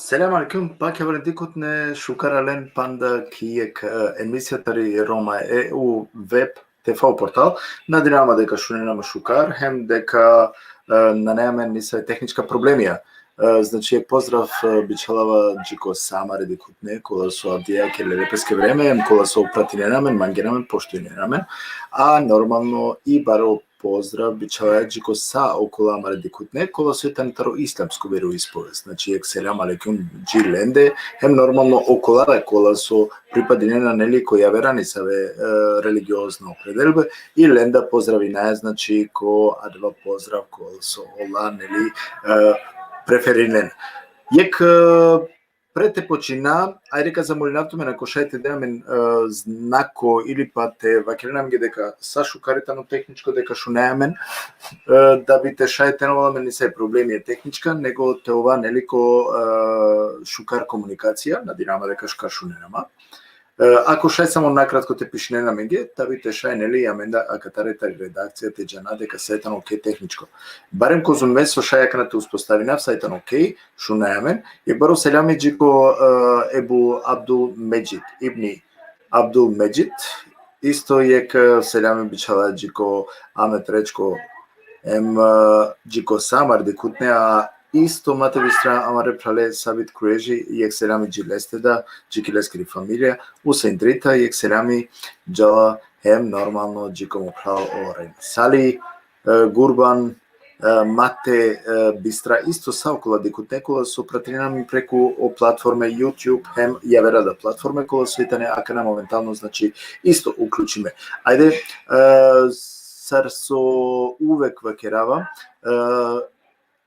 Selam aleyküm. Bakıyorum dikutne şukaralen panda kiyek emisiyatari Roma EU web TV portal. Надяваме дека шуненаме шукар, хем дека на ниса техничка проблемија. Значи поздрав бичалава джико самаре дикутне, кола со авдија ке лепеске време, кола со пратиненамен, мангенамен, поштуиненамен, а нормално и баро поздрав бичалава джико са окола амаре дикутне, кола со етанитаро исламско вероисповест. Значи ек селам алейкум джи ленде, хем нормално окола кола со припадинена нели која верани саве религиозна определба и ленда поздрави наја, значи ко адва поздрав кола со ола нели преферинен. Јек пред те почина, ајде ка замолинавтуме на кошајте денамен знако или па те вакеринам ги дека са шукаритано техничко дека шунеамен да би те шајтеноваламе не се проблеми е техничка, него те ова нелико шукар комуникација, надирама дека шукар шуненама. Ако шај само накратко те пишнена менге, та би те шај нели аменда акатарета редакција те джана дека сајтан окей техничко. Барем козуме со шај акана те успоставина сајтан окей, шунајамен, и баро селями джико Ебу Абдул Меджид, Ибни Абдул Меджид, исто јек селями бичала джико Амет Речко, джико Самар декутне, а исто мате бистра амаре прале сабит круежи јек селями джилестеда, джики лескери фамилија, Усейн Дрита јек селями джала хем нормално джико му прал орен. Сали Гурбан мате бистра исто са окола дикутне кола со пратинами преку о платформе YouTube, хем јавера да платформе кола свитане акана моментално значи исто уклучиме. Ајде сар со увек вакерава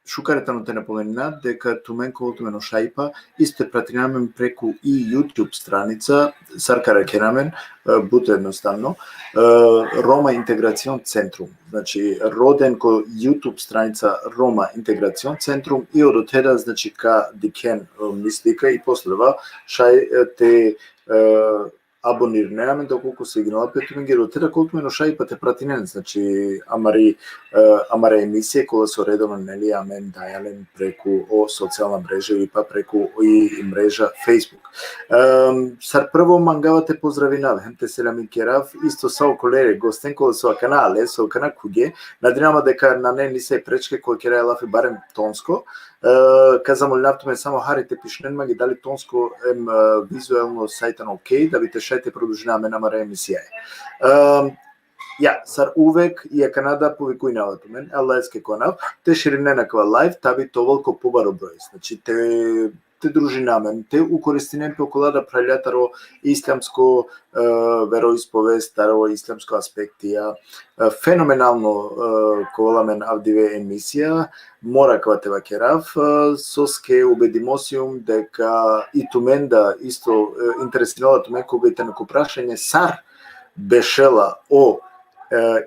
шукаретано те напомена дека тумен колтумено шајпа исто пратинамен преку и YouTube страница Саркара Керамен, буто едноставно, Рома Интеграцион Центрум. Значи роден ко YouTube страница Рома Интеграцион Центрум и од отеда значи ка дикен мислика и последва шај те абонирнеаме доколку се игнала петумингер од теда колтумено шајпа те пратинен, значи амаре емисија кола со редовно нели амен дајален преку о социјална мрежа и па преку и мрежа Facebook. Сар прво мангавате поздравина, хем те селами керав, исто са околере гостен кола со канале, со кана куѓе, надинама дека на не ни се пречке кој кераја лафи барем тонско, казамолинавтуме само харите пишненма ги дали тонско визуелно сајтан окей, да би те шајте продолжинаме намаре емисија. Ја, сар увек и Канада повикујнават мен, елајске конав, те ширине наква лайв, таби товолко побаро број. Значи те дружинамен, те укористинен по окола да пралјатаро исламско вероисповест, таро исламско аспектија, феноменално коламен авдиве емисија, мора ква те вакерав, соске убедимосиум дека и тумен да исто интересирала тумен кога ите неко прашање сар бешела о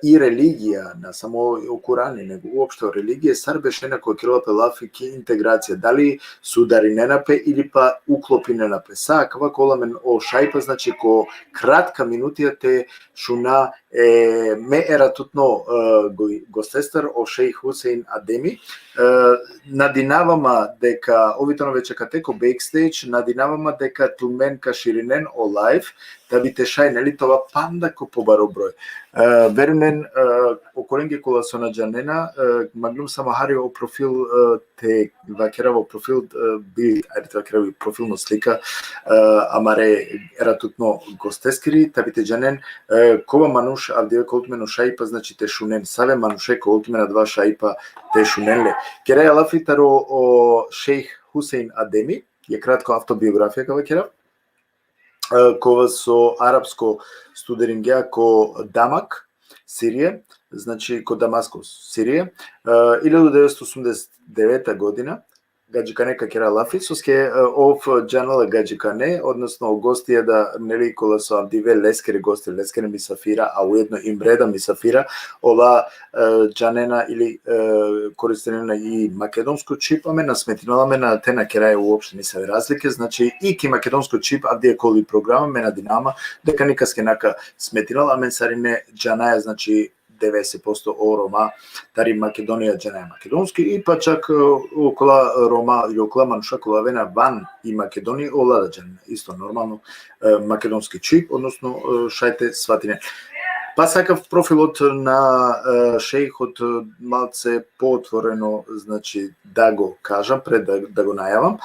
и религија, на само о Курани, него уопшто религија, сар беше на кој крила пелафи ки интеграција, дали судари ненапе или па уклопи ненапе. Сакава коламен о шајпа, значи ко кратка минутија те шуна ме ератутно гостестар о шејх Хусейн Адеми, надинавама дека овитано вече катеко бекстејдж, надинавама дека тумен ка ширинен о лайв, да би те шај нели това панда ко побаро број. Верумен околенги кола со наџанена, маглум само харио профил те вакераво профил би ајде вакераво профилно слика амаре ератутно гостескири, таби те джанен кова мануш авдиве колтумено шајпа, значи те шунен саве мануше колтумена два шајпа те шуненле. Кераја лафитаро о шејх Хусейн Адеми, е кратко автобиографија кава керав, кова со арапско студерингеа ко Дамак, Сирија, значи ко Дамаскос, Сирија, 1989 година, Гаджикане какера лафи, соске ов джанала Гаджикане, односно гостија да нели кола со авдиве лескери гости, лескери мисафира, а уедно им бреда мисафира, ола джанена или користенена и македонско чип, аме на сметинала ме на тена керај уопште не се разлики, значи и ки македонско чип авдие коли програма ме на динама дека никаске нака сметинала, аме сарине джанаја, значи 90% о Рома, тари Македонија джена е македонски, и па чак около Рома и около мануша колавена ван и Македонија олада джена, исто нормално македонски чип, односно шајте сватине. Па сакав профилот на шејхот малце поотворено, значи да го кажам пред да го најавам.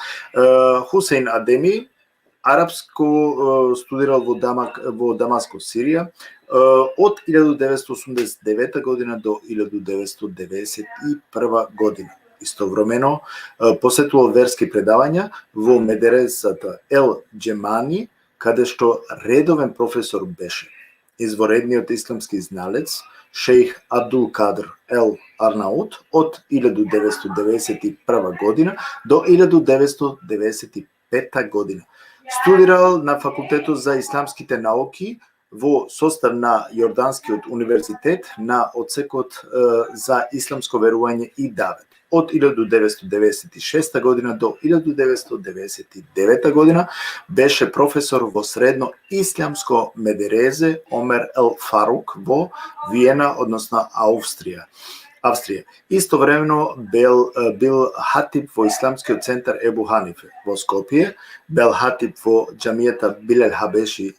Хусейн Адеми, арапско студирал во Дамаско, Сирија, од 1989 година до 1991 година. Истовремено посетувал верски предавања во медресата Ел Џемани, каде што редовен професор беше. Изворедниот исламски зналец шејх Абдул Кадр Ел Арнаут од 1991 година до 1995 година. Студирал на факултетот за исламските науки во состав на Јорданскиот универзитет на одсекот за исламско верување и давет. Од 1996 година до 1999 година беше професор во средно ислямско медрезе Омер Ел Фарук во Виена, односно Австрија. Истовремено бил хатиб во исламскиот центар Ебу Ханифе во Скопје, бил хатиб во џамијата Билел Хабеши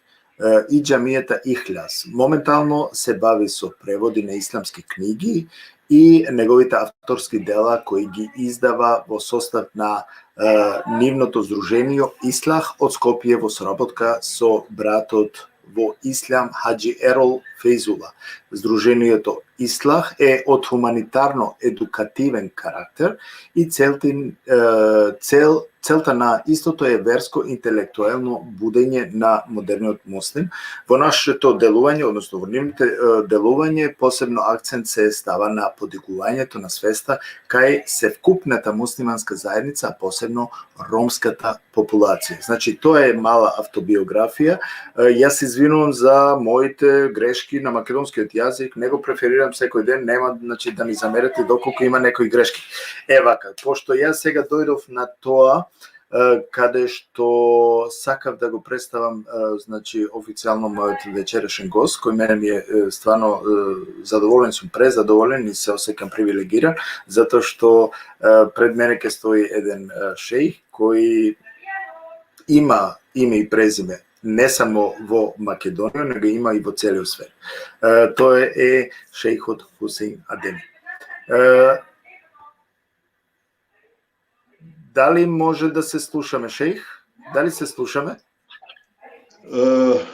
и џамијата Ихляс. Моментално се бави со преводи на исламски книги и неговите авторски дела кои ги издава во состав на нивното здружение Ислах од Скопје во соработка со братот во Ислам Хаджи Ерол Фейзула. Здружението Ислах е од хуманитарно-едукативен карактер и целта на истото е верско-интелектуелно будење на модерниот муслим. Во нашето делување, односно во нивните делување, посебно акцент се става на подигувањето на свеста кај севкупната муслиманска заедница, а посебно ромската популација. Значи, тоа е мала автобиографија. Јас извинувам за моите грешки на македонскиот јазик, не го преферирам секој ден, нема, значи, да ми замерете доколку има некои грешки. Вака, пошто јас сега дојдов на тоа, каде што сакав да го представам, значи, официјално мојот вечерешен гост, кој мене ми е стварно задоволен, сум презадоволен и се осекам привилегиран, затоа што пред мене ќе стои еден шејх кој има име и презиме не само во Македонија, него има и во целиот свет. Тоа е шејхот Хусейн Адеми. Дали може да се слушаме, шејх? Дали се слушаме?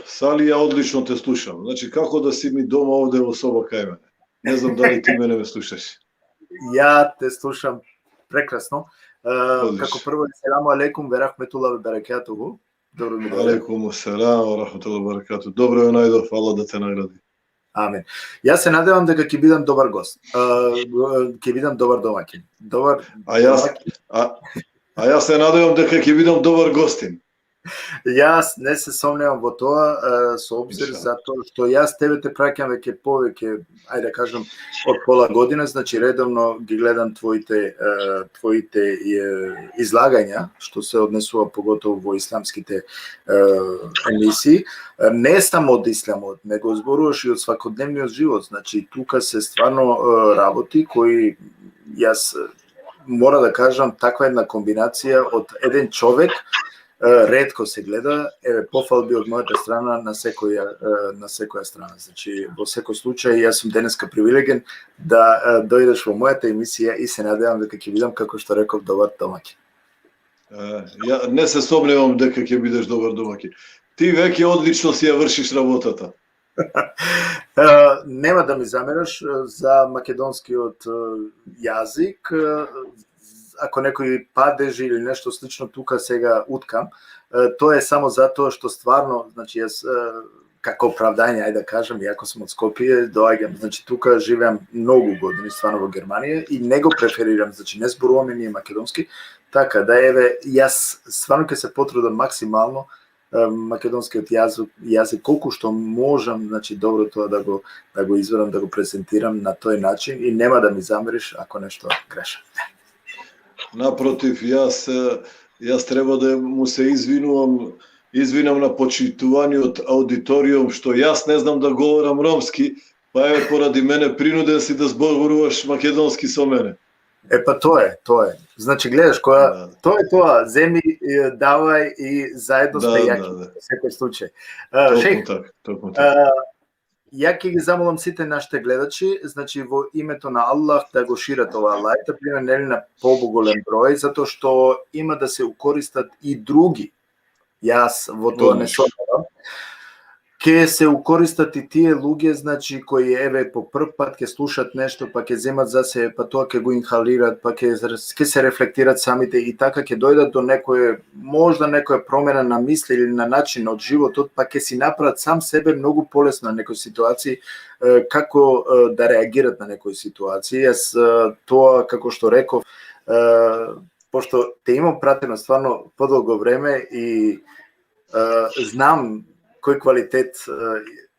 Сали, ја одлично те слушам. Значи, како да си ми дома овде во соба кај мене? Не знам дали ти мене ме слушаш. Ја те слушам прекрасно. Како прво, селаму алейкум, верахметулlah ве берекатуху. Добро ми дојде. Алейкум селам, рахметулlah баракату. Добро ја најдов, Аллах да те награди. Амен. Јас се надевам дека ќе бидам добар гост. Ќе бидам добар домаќин. Јас се надевам дека ќе бидам добар гостин. Јас не се сомневам во тоа, со обзир затоа што јас тебе те праќам веќе повеќе, ајде да кажам, од пола година, значи редовно ги гледам твоите излагања, што се однесува поготово во исламските емисии, не само од исламот, него зборуваш и од свакодневниот живот, значи тука се стварно работи кои јас мора да кажам таква една комбинација од еден човек ретко се гледа, пофалби од мојата страна на секоја страна. Значи, во секој случај, јас сум денеска привилеген да дојдеш во мојата емисија и се надевам дека ќе бидам, како што реков, добар домаќин. Ја не се сомневам дека ќе бидеш добар домаќин. Ти веќе одлично си ја вршиш работата. Нема да ми замераш за македонскиот јазик. Ако некој падеж или нешто слично тука сега уткам, тоа е само затоа што стварно, значи јас како оправдање, ајде да кажам, иако сум од Скопје, доаѓам, значи тука живеам многу години стварно во Германија и не го преферирам, значи не зборуваме ние македонски, така да јас стварно ќе се потрудам максимално македонскиот јазик колку што можам, значи добро тоа да го изведам, да го презентирам на тој начин и нема да ми замериш ако нешто грешам. Напротив, јас треба да му се извинам на почитуваниот аудиториум што јас не знам да говорам ромски, Па еве поради мене принуден си да зборуваш македонски со мене. Па тоа е. Значи гледаш која тоа, земи, давај и заедно сме јаки во секој случај. Шејх, Токму така. ја ќе ги замолам сите нашите гледачи, значи во името на Аллах да го шират оваа лајв, да приме нели на побоголем број, затоа што има да се укористат и други. Јас во тоа не сомневам. Ке се укористат и тие луѓе, значи кои еве по прв пат ќе слушат нешто, па ќе земат за себе, па тоа ќе го инхалират, па ќе се рефлектират самите и така ќе дојдат до можда некоја промена на мисли или на начин од животот, па ќе си направат сам себе многу полесно на некои ситуации, како да реагират на некои ситуации. Јас тоа, како што реков, пошто те имам пратено стварно подолго време и знам кој квалитет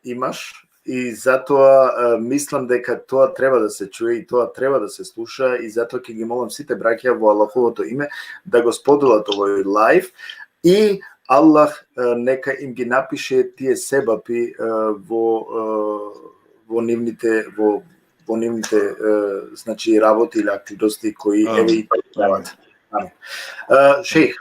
имаш и затоа мислам дека тоа треба да се чуе и тоа треба да се слуша и затоа ќе ги молам сите браќа во Аллаховото име да го споделат овој лајв и Аллах нека им ги напише тие себапи во нивните значи работи или активности кои еве и прават. Шејх,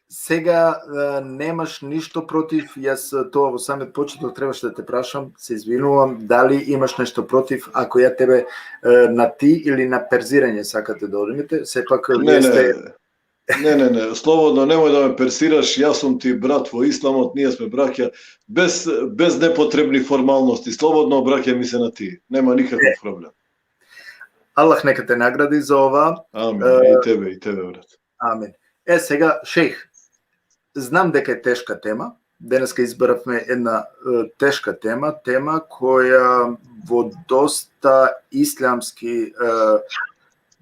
сега немаш ништо против, јас тоа во самиот почеток требаше да те прашам, се извинувам, дали имаш нешто против ако ја тебе на ти или на перзирање сакате да одимете, сепак вие сте... Не, слободно, немој да ме персираш, јас сум ти брат во исламот, ние сме браќа, без непотребни формалности, слободно браќа ми се на ти, нема никаков проблем. Аллах нека те награди за ова. Амин, и тебе, брат. Амин. Сега, шејх, знам дека е тешка тема. Денеска избравме една тешка тема која во доста ислямски,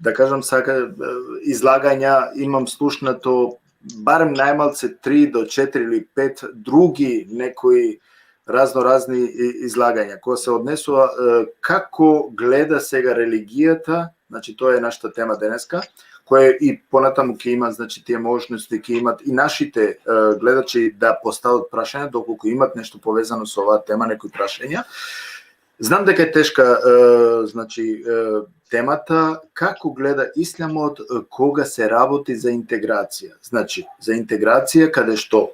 да кажам сака, излагања имам слушнато барем најмалце 3 до 4 или 5 други некои разни излагања кои се однесува како гледа сега религијата, значи тоа е нашата тема денеска, која и понатаму ќе има, значи тие можности ќе имат и нашите гледачи да постават прашања доколку имат нешто повезано со оваа тема, некои прашања. Знам дека е тешка значи темата, како гледа исламот кога се работи за интеграција. Значи, за интеграција каде што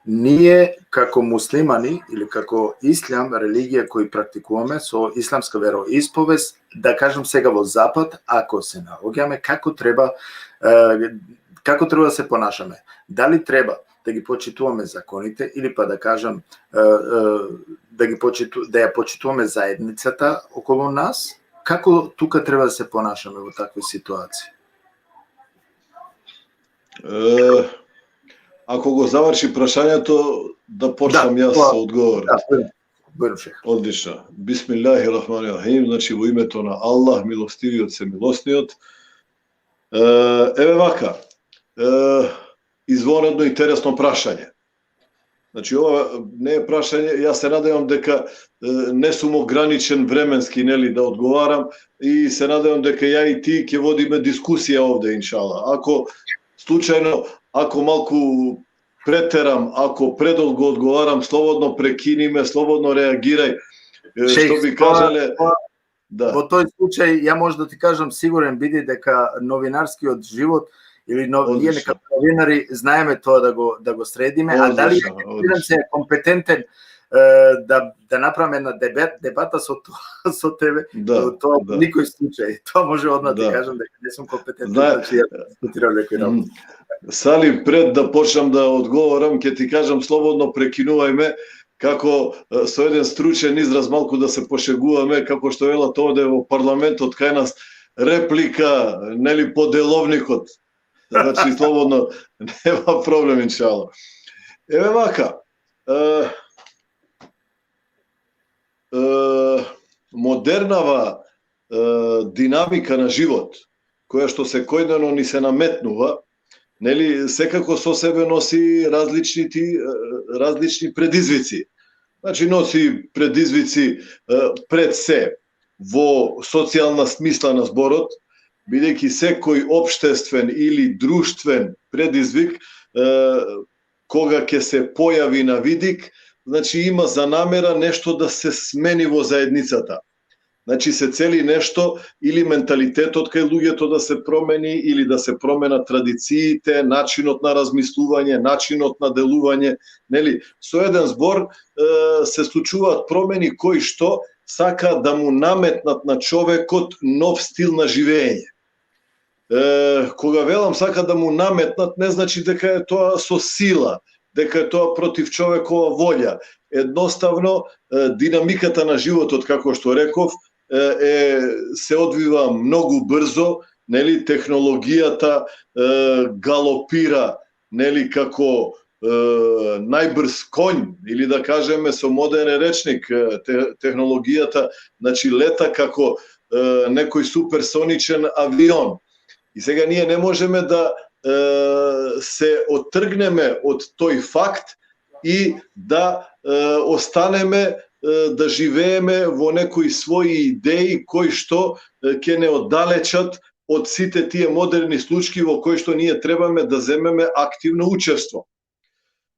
ние како муслимани или како ислам, религија кои практикуваме со исламска вероисповест, да кажам сега во Запад, ако се наоѓаме, како треба да се понашаме. Дали треба да ги почитуваме законите или па да кажам да ја почитуваме заедницата околу нас, како тука треба да се понашаме во такви ситуации? Ако го заврши прашањето, да почнам јас со одговорот. Одлично. Бисмиллахи рахмани рахим, значи во името на Аллах, милостивиот се милосниот. Еве вака, извонредно интересно прашање. Значи ова не е прашање, јас се надевам дека не сум ограничен временски, нели, да одговарам и се надевам дека ја и ти ќе водиме дискусија овде, иншала. Ако случајно, ако малку претерам, ако предолго одговарам, слободно прекини, слободно реагирај. Што би кажале... Во тој случај, ја може да ти кажам, сигурен биди дека новинарскиот живот или ние нека новинари знаеме тоа да го средиме, а дали се компетентен да направиме една дебата со тебе, тоа никој случај. Тоа може одма да кажам дека не сум компетентен, значи ја дискутирам некој работи. Сали, пред да почнам да одговорам, ќе ти кажам слободно прекинувајме, како со еден стручен израз малку да се пошегуваме, како што велат овде во парламентот кај нас, реплика, нели, по деловникот. Значи, слободно, нема проблем, иншалла. Еве вака, модернава динамика на живот, која што секојдневно ни се наметнува, нели, секако со себе носи различни предизвици. Значи, носи предизвици пред се во социјална смисла на зборот, бидејќи секој општествен или друштвен предизвик, кога ќе се појави на видик, значи има за намера нешто да се смени во заедницата. Значи се цели нешто или менталитетот кај луѓето да се промени или да се променат традициите, начинот на размислување, начинот на делување, нели? Со еден збор се случуваат промени кои што сака да му наметнат на човекот нов стил на живење. Кога велам сака да му наметнат, не значи дека е тоа со сила, дека е тоа против човекова волја. Едноставно, динамиката на животот, како што реков, се одвива многу брзо, нели, технологијата галопира, нели, како најбрз конј, или да кажеме со модерен речник, технологијата, значи, лета како некој суперсоничен авион. И сега ние не можеме да се оттргнеме од тој факт и да останеме да живееме во некои своји идеи кои што ќе не оддалечат од сите тие модерни случаи во кои што ние требаме да земеме активно учество.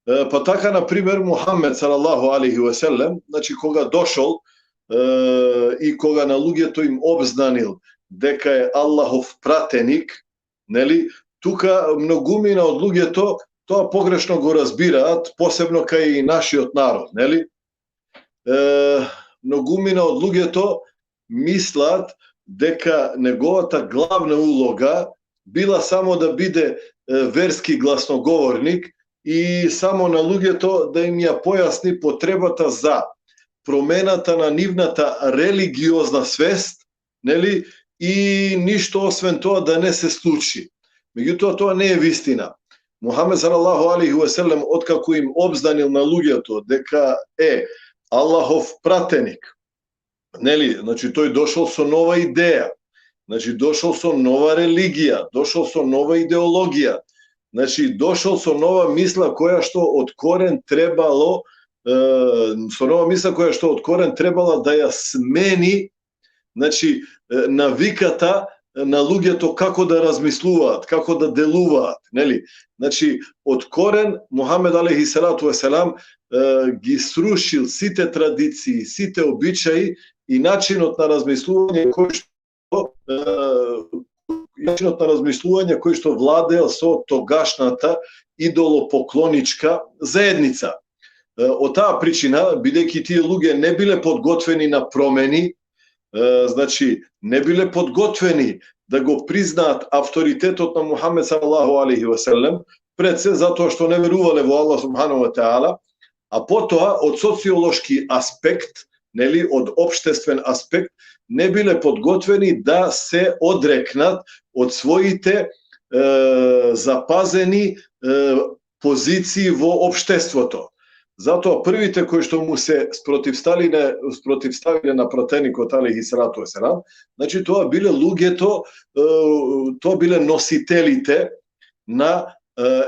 Па така, например, Мухамед салалаху алейхи ве селем, значи кога дошол и кога на луѓето им обзнанил дека е Аллахов пратеник, нели, тука многумина од луѓето тоа погрешно го разбираат, посебно кај нашиот народ, нели? Многумина од луѓето мислат дека неговата главна улога била само да биде верски гласноговорник и само на луѓето да им ја појасни потребата за промената на нивната религиозна свест, нели, и ништо освен тоа да не се случи. Меѓутоа тоа не е вистина. Мухамед салалаху алейхи ве селем, откако им обзнанил на луѓето дека е Аллахов пратеник, нели, значи тој дошол со нова идеја, значи дошол со нова религија, дошол со нова идеологија, значи дошол со нова мисла која што од корен требало да ја смени, значи, навиката на луѓето како да размислуваат, како да делуваат, нели? Значи, од корен Мухамед алейхи салату веселам ги срушил сите традиции, сите обичаи и начинот на размислување кој што владеел со тогашната идолопоклоничка заедница. Од таа причина, бидејќи тие луѓе не биле подготвени на промени, значи не биле подготвени да го признаат авторитетот на Мухамед салалаху алейхи ве селем, пред се затоа што не верувале во Аллах субханаху ва таала, а потоа од социолошки аспект, нели, од општествен аспект, не биле подготвени да се одрекнат од своите запазени позиции во општеството. Затоа првите кои што му се спротивставиле на пратеникот алейхи салату веселам, значи тоа биле луѓето, тоа биле носителите на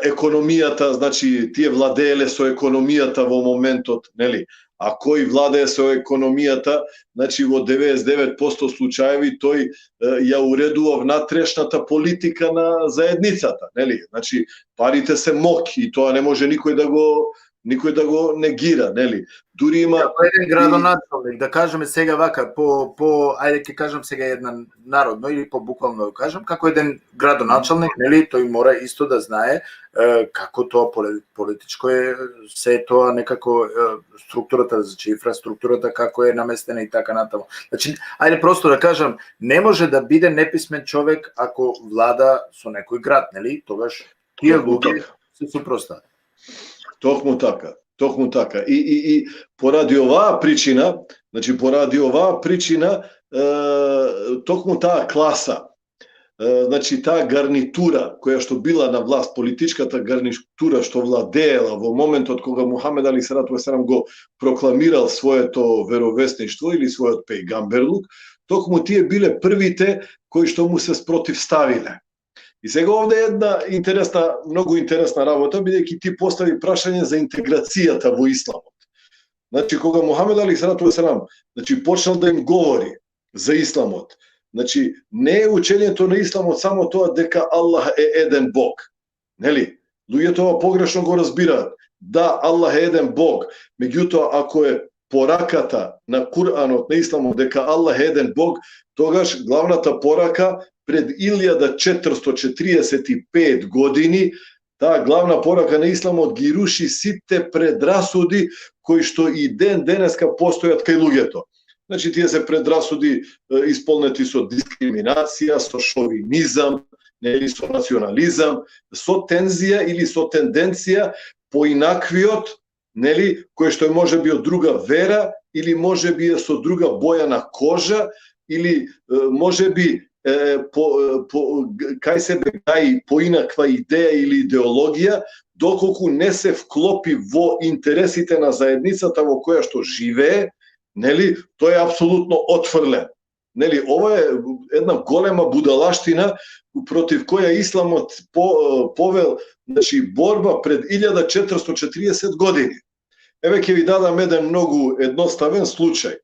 економијата, значи тие владееле со економијата во моментот, нели? А кој владее со економијата, значи во 99% случаеви тој ја уредува внатрешната политика на заедницата, нели? Значи парите се мок и тоа не може никој да го негира, нели? Дури има еден градоначалник, да кажеме сега вака, ајде ќе кажам сега една народно или по буквално да кажам, како еден градоначалник, нели, тој мора исто да знае како тоа политичко е, се тоа некако структурата, значи инфраструктурата како е наместена и така натаму. Значи, ајде просто да кажам, не може да биде неписмен човек ако влада со некој град, нели? Тогаш тие луѓе се супростават. Токму така. И поради оваа причина, токму таа класа, значи таа гарнитура која што била на власт, политичката гарнитура што владеела во моментот кога Мухамед алейхи салату веселам го прокламирал своето веровесништво или својот пејгамберлук, токму тие биле првите кои што му се спротивставиле. И сега овде е една многу интересна работа, бидејќи ти постави прашање за интеграцијата во исламот. Значи, кога Мухамед алейхи салату веселам, значи, почнал да им говори за исламот, значи, не е учењето на исламот само тоа дека Аллах е еден Бог. Нели? Луѓето ова погрешно го разбираат. да, Аллах е еден Бог, меѓутоа ако е пораката на Куранот, на Исламот, дека Аллах е еден Бог, тогаш главната порака пред 1445 години, таа главна порака на Исламот ги руши сите предрасуди кои што и ден денеска постојат кај луѓето. Значи, тие се предрасуди исполнети со дискриминација, со шовинизам, или со национализам, со тензија или со тенденција поинаквиот, нели, кој што е можеби од друга вера или можеби е со друга боја на кожа или можеби кај себе гаи поинаква идеја или идеологија, доколку не се вклопи во интересите на заедницата во која што живее, нели, тој е апсолутно отфрлен. Нели, ова е една голема будалаштина против која Исламот повел, значи, борба пред 1440 години. Еве ќе ви дадам еден многу едноставен случај.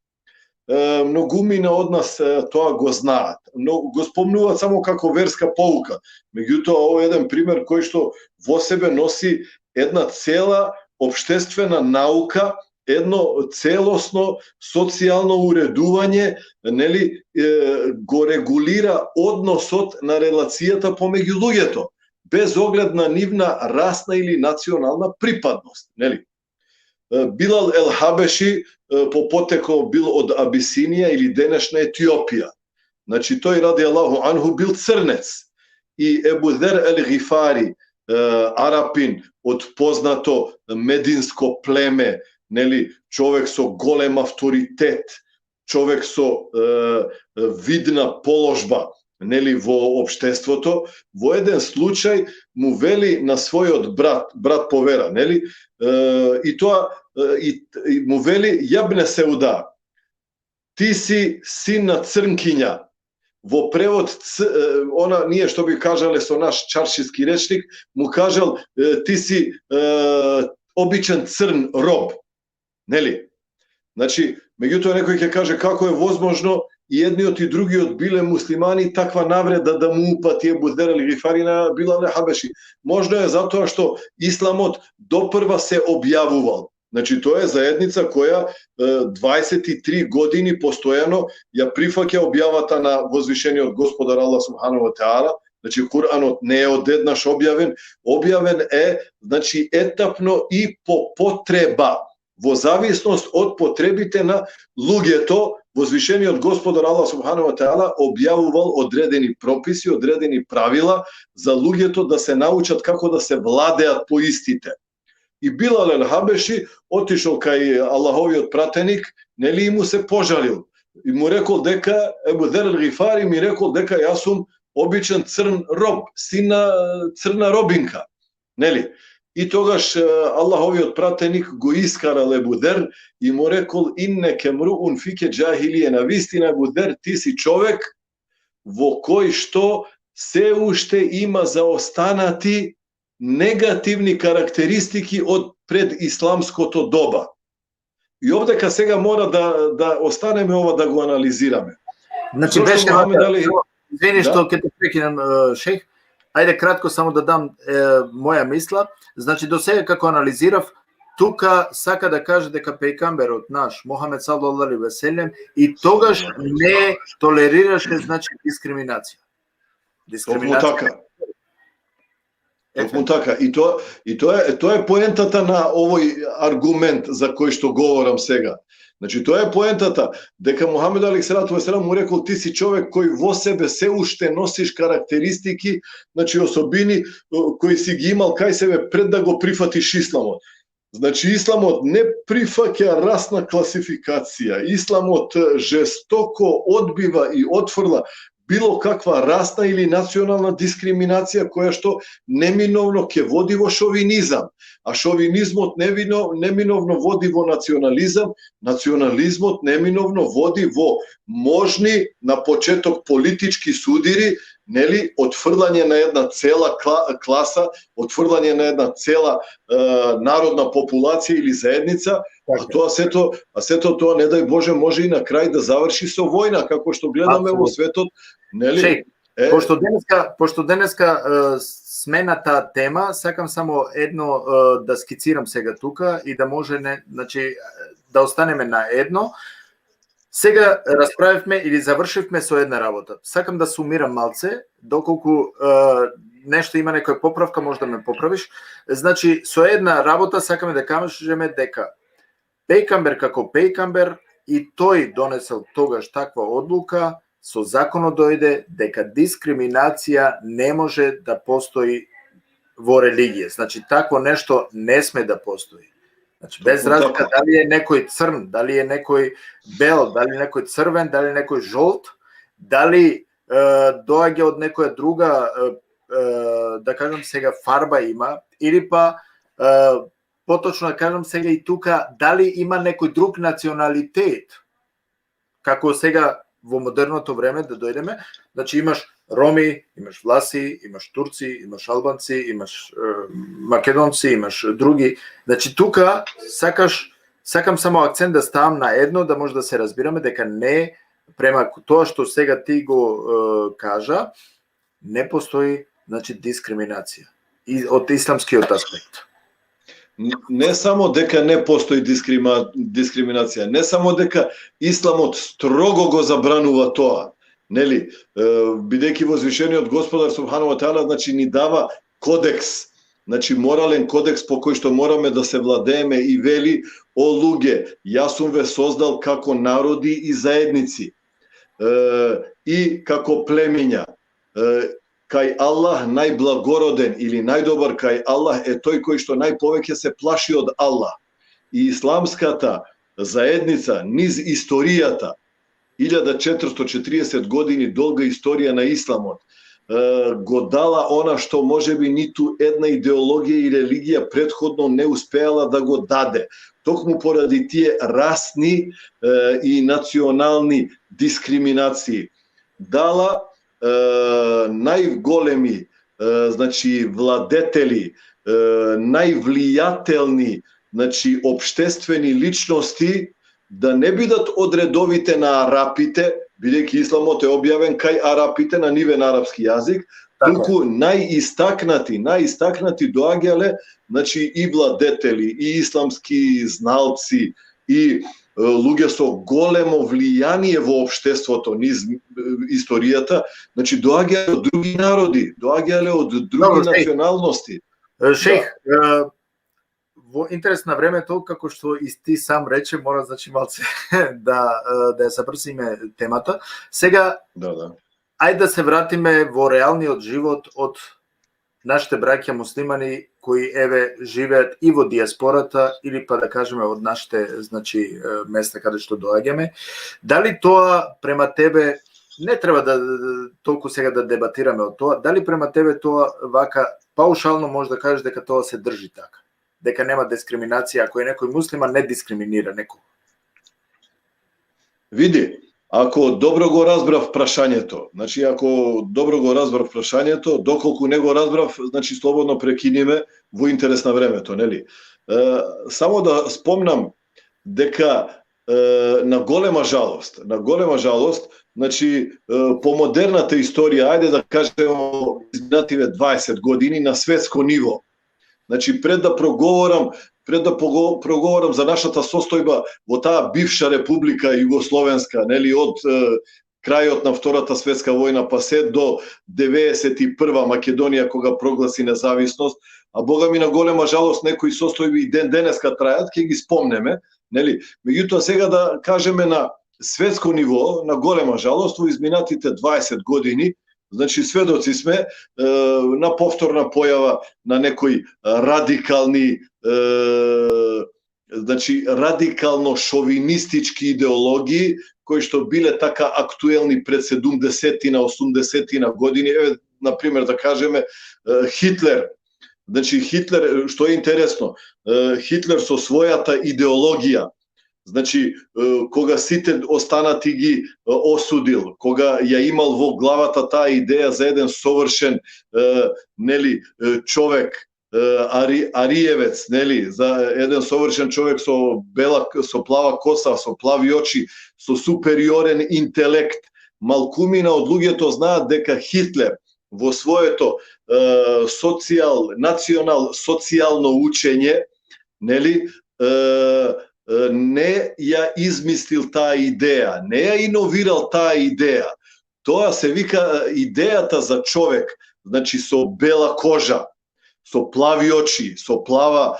Многумина од нас тоа го знаат, но го спомнуваат само како верска поука. Меѓутоа, ова е еден пример кој што во себе носи една цела општествена наука, едно целосно социјално уредување, нели, го регулира односот на релацијата помеѓу луѓето, без оглед на нивна расна или национална припадност, нели. Билал ел Хабеши по потекло бил од Абисинија или денешна Етиопија. Значи, тој ради Аллаху анху бил црнец. И Ебу Дер ел Гифари, арапин од познато мединско племе, нели, човек со голем авторитет, човек со видна положба, нели, во општеството, во еден случај му вели на својот брат по вера, нели, и тоа и му вели: јабне Сеуда, ти си син на црнкиња. Во превод, она ние што би кажале со наш чаршиски речник, му кажал: ти си обичен црн роб. Нели? Значи, меѓутоа некој ќе каже како е возможно и едниот и другиот биле муслимани таква навреда да му упати Ебу Дер ел Гифари на Билал ел Хабеши. Можно е затоа што Исламот допрва се објавувал. Значи, тоа е заедница која 23 години постојано ја прифаќа објавата на возвишениот Господар Аллах субханаху ва теала. Значи, Куранот не е одеднаш објавен, објавен е, значи, етапно и по потреба, во зависност од потребите на луѓето. Возвишениот Господар Аллах субханаху ва теала објавувал одредени прописи, одредени правила за луѓето да се научат како да се владеат по истите. И Билал ел Хабеши отишол кај Аллаховиот пратеник, нели, и му се пожалил. И му рекол дека Ебу Дер ел Гифари ми рекол дека јас сум обичен црн роб, син на црна робинка, нели? И тогаш Аллаховиот пратеник го искарал Ебу Дер и му рекол: иннеке мруун фике џахилије, навистина Ебу Дер, ти си човек во кој што се уште има заостанати негативни карактеристики од предисламското доба. И овдека сега мора да останеме ова да го анализираме. Значи, беше извини што ќе те прекинам, шех. Ајде кратко само да дам моја мисла. Значи, до сега како анализирав, тука сака да каже дека пејгамберот наш Мохамед саллаллаху алейхи ве селем и тогаш не толерираше, значи, дискриминација. Така. Токму така. И тоа е поентата на овој аргумент за кој што говорам сега. Значи, тоа е поентата, дека Мухамед алейхиссалату веселам му рекол: ти си човек кој во себе се уште носиш карактеристики, значи особини кои си ги имал кај себе пред да го прифатиш Исламот. Значи, Исламот не прифаќа расна класификација. Исламот жестоко одбива и отфрла било каква расна или национална дискриминација која што неминовно ќе води во шовинизам, а шовинизмот неминовно води во национализам, национализмот неминовно води во можни на почеток политички судири, нели, отфрлање на една цела класа, отфрлање на една цела народна популација или заедница, а сето тоа, не дај Боже, може и на крај да заврши со војна, како што гледаме во светот, нели? Пошто денеска сме на таа тема, сакам само едно да скицирам сега тука и да може значи да останеме на едно. Сега расправивме или завршивме со една работа. Сакам да сумирам малце, доколку нешто има некоја поправка, може да ме поправиш. Значи, со една работа сакаме да кажеме дека Пејкамбер како Пејкамбер и тој донесел тогаш таква одлука, со законот дојде дека дискриминација не може да постои во религија. Значи, такво нешто не сме да постои. Значи, без разлика дали е некој црн, дали е некој бел, дали е некој црвен, дали е некој жолт, дали доаѓа од некоја друга, да кажам сега, фарба има, или па, поточно да кажам сега и тука, дали има некој друг националитет, како сега во модерното време да дојдеме, значи имаш Роми, имаш Власи, имаш Турци, имаш Албанци, имаш Македонци, имаш други. Значи тука сакам само акцент да ставам на едно, да може да се разбираме дека не према тоа што сега ти го кажа, не постои значи дискриминација и од исламскиот аспект. Не само дека не постои дискриминација, не само дека исламот строго го забранува тоа, нели, бидејќи возвишениот Господар субхану ва таала значи ни дава кодекс, значи морален кодекс по кој што мораме да се владееме и вели: о луѓе, јас сум ве создал како народи и заедници и како племиња. Кај Аллах најблагороден или најдобар кај Аллах е тој кој што најповеќе се плаши од Аллах. И исламската заедница низ историјата, 1440 години долга историја на исламот, го дала она што можеби ниту една идеологија и религија претходно не успеала да го даде. Токму поради тие расни и национални дискриминации. Дала најголеми значи владетели, највлијателни значи обштествени личности да не бидат од редовите на арапите, бидејќи исламот е објавен кај арапите на нивен арапски јазик, туку најистакнати доаѓале значи и владетели, и исламски зналци, и луѓе со големо влијание во општеството низ историјата, значи доаѓале од други народи, доаѓале од други националности. Шејх, во интерес на времето, како што и ти сам рече, мора значи малце да ја забрзиме темата. Сега, ајде да се вратиме во реалниот живот од нашите браќа муслимани кои еве живеат и во диаспората или па да кажеме од нашите значи места каде што доаѓаме. Дали тоа према тебе не треба да толку сега да дебатираме од тоа, дали према тебе тоа вака паушално може да кажеш дека тоа се држи така? Дека нема дискриминација ако е некој муслиман не дискриминира некој? Види, ако добро го разбрав прашањето, значи ако добро го разбрав прашањето, доколку не го разбрав, значи слободно прекиниме во интерес на времето, нели? Само да спомнам дека на голема жалост, значи по модерната историја, ајде да кажеме изминативе 20 години на светско ниво. Значи пред да проговорам за нашата состојба во таа бивша република југословенска, нели, од крајот на Втората светска војна па се до 91 Македонија кога прогласи независност, а бога ми на голема жалост некои состојби и ден денеска трајат, ќе ги спомнеме, нели? Меѓутоа сега да кажеме на светско ниво, на голема жалост во изминатите 20 години, значи сведоци сме на повторна појава на некои радикални значи радикално шовинистички идеологии кои што биле така актуелни пред 70-тина, 80-тина години. Еве, на пример, да кажеме Хитлер. Значи Хитлер, што е интересно, Хитлер со својата идеологија, значи кога сите останати ги осудил, кога ја имал во главата таа идеја за еден совршен нели човек, ариевец, нели, за еден совршен човек со плава коса, со плави очи, со супериорен интелект. Малкумина од луѓето знаат дека Хитлер во своето национално учење, нели, не ја измислил таа идеја, не ја иновирал таа идеја. Тоа се вика идејата за човек, значи со бела кожа, со плави очи, со плава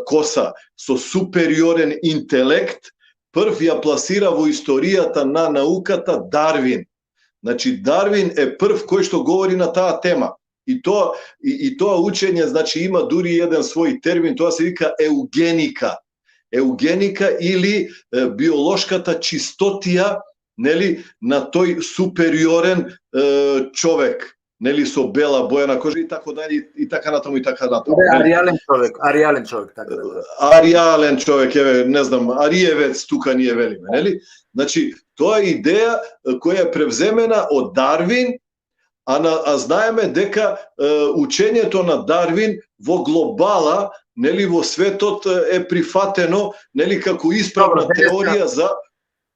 коса, со супериорен интелект, прв ја пласира во историјата на науката Дарвин. Значи Дарвин е прв кој што говори на таа тема. И тоа учење, значи, има дури еден свој термин, тоа се вика еугеника. Еугеника или биолошката чистотија, нели, на тој супериорен човек, нели, со бела боја на кожа и така дали и така натаму и така натаму. Аријален човек, така да. Аријален човек, еве, не знам, ариевец тука ние велиме, нели? Значи, тоа е идеја која е превземена од Дарвин, а знаеме дека учењето на Дарвин во глобала, нели, во светот е прифатено, нели, како исправна теорија за...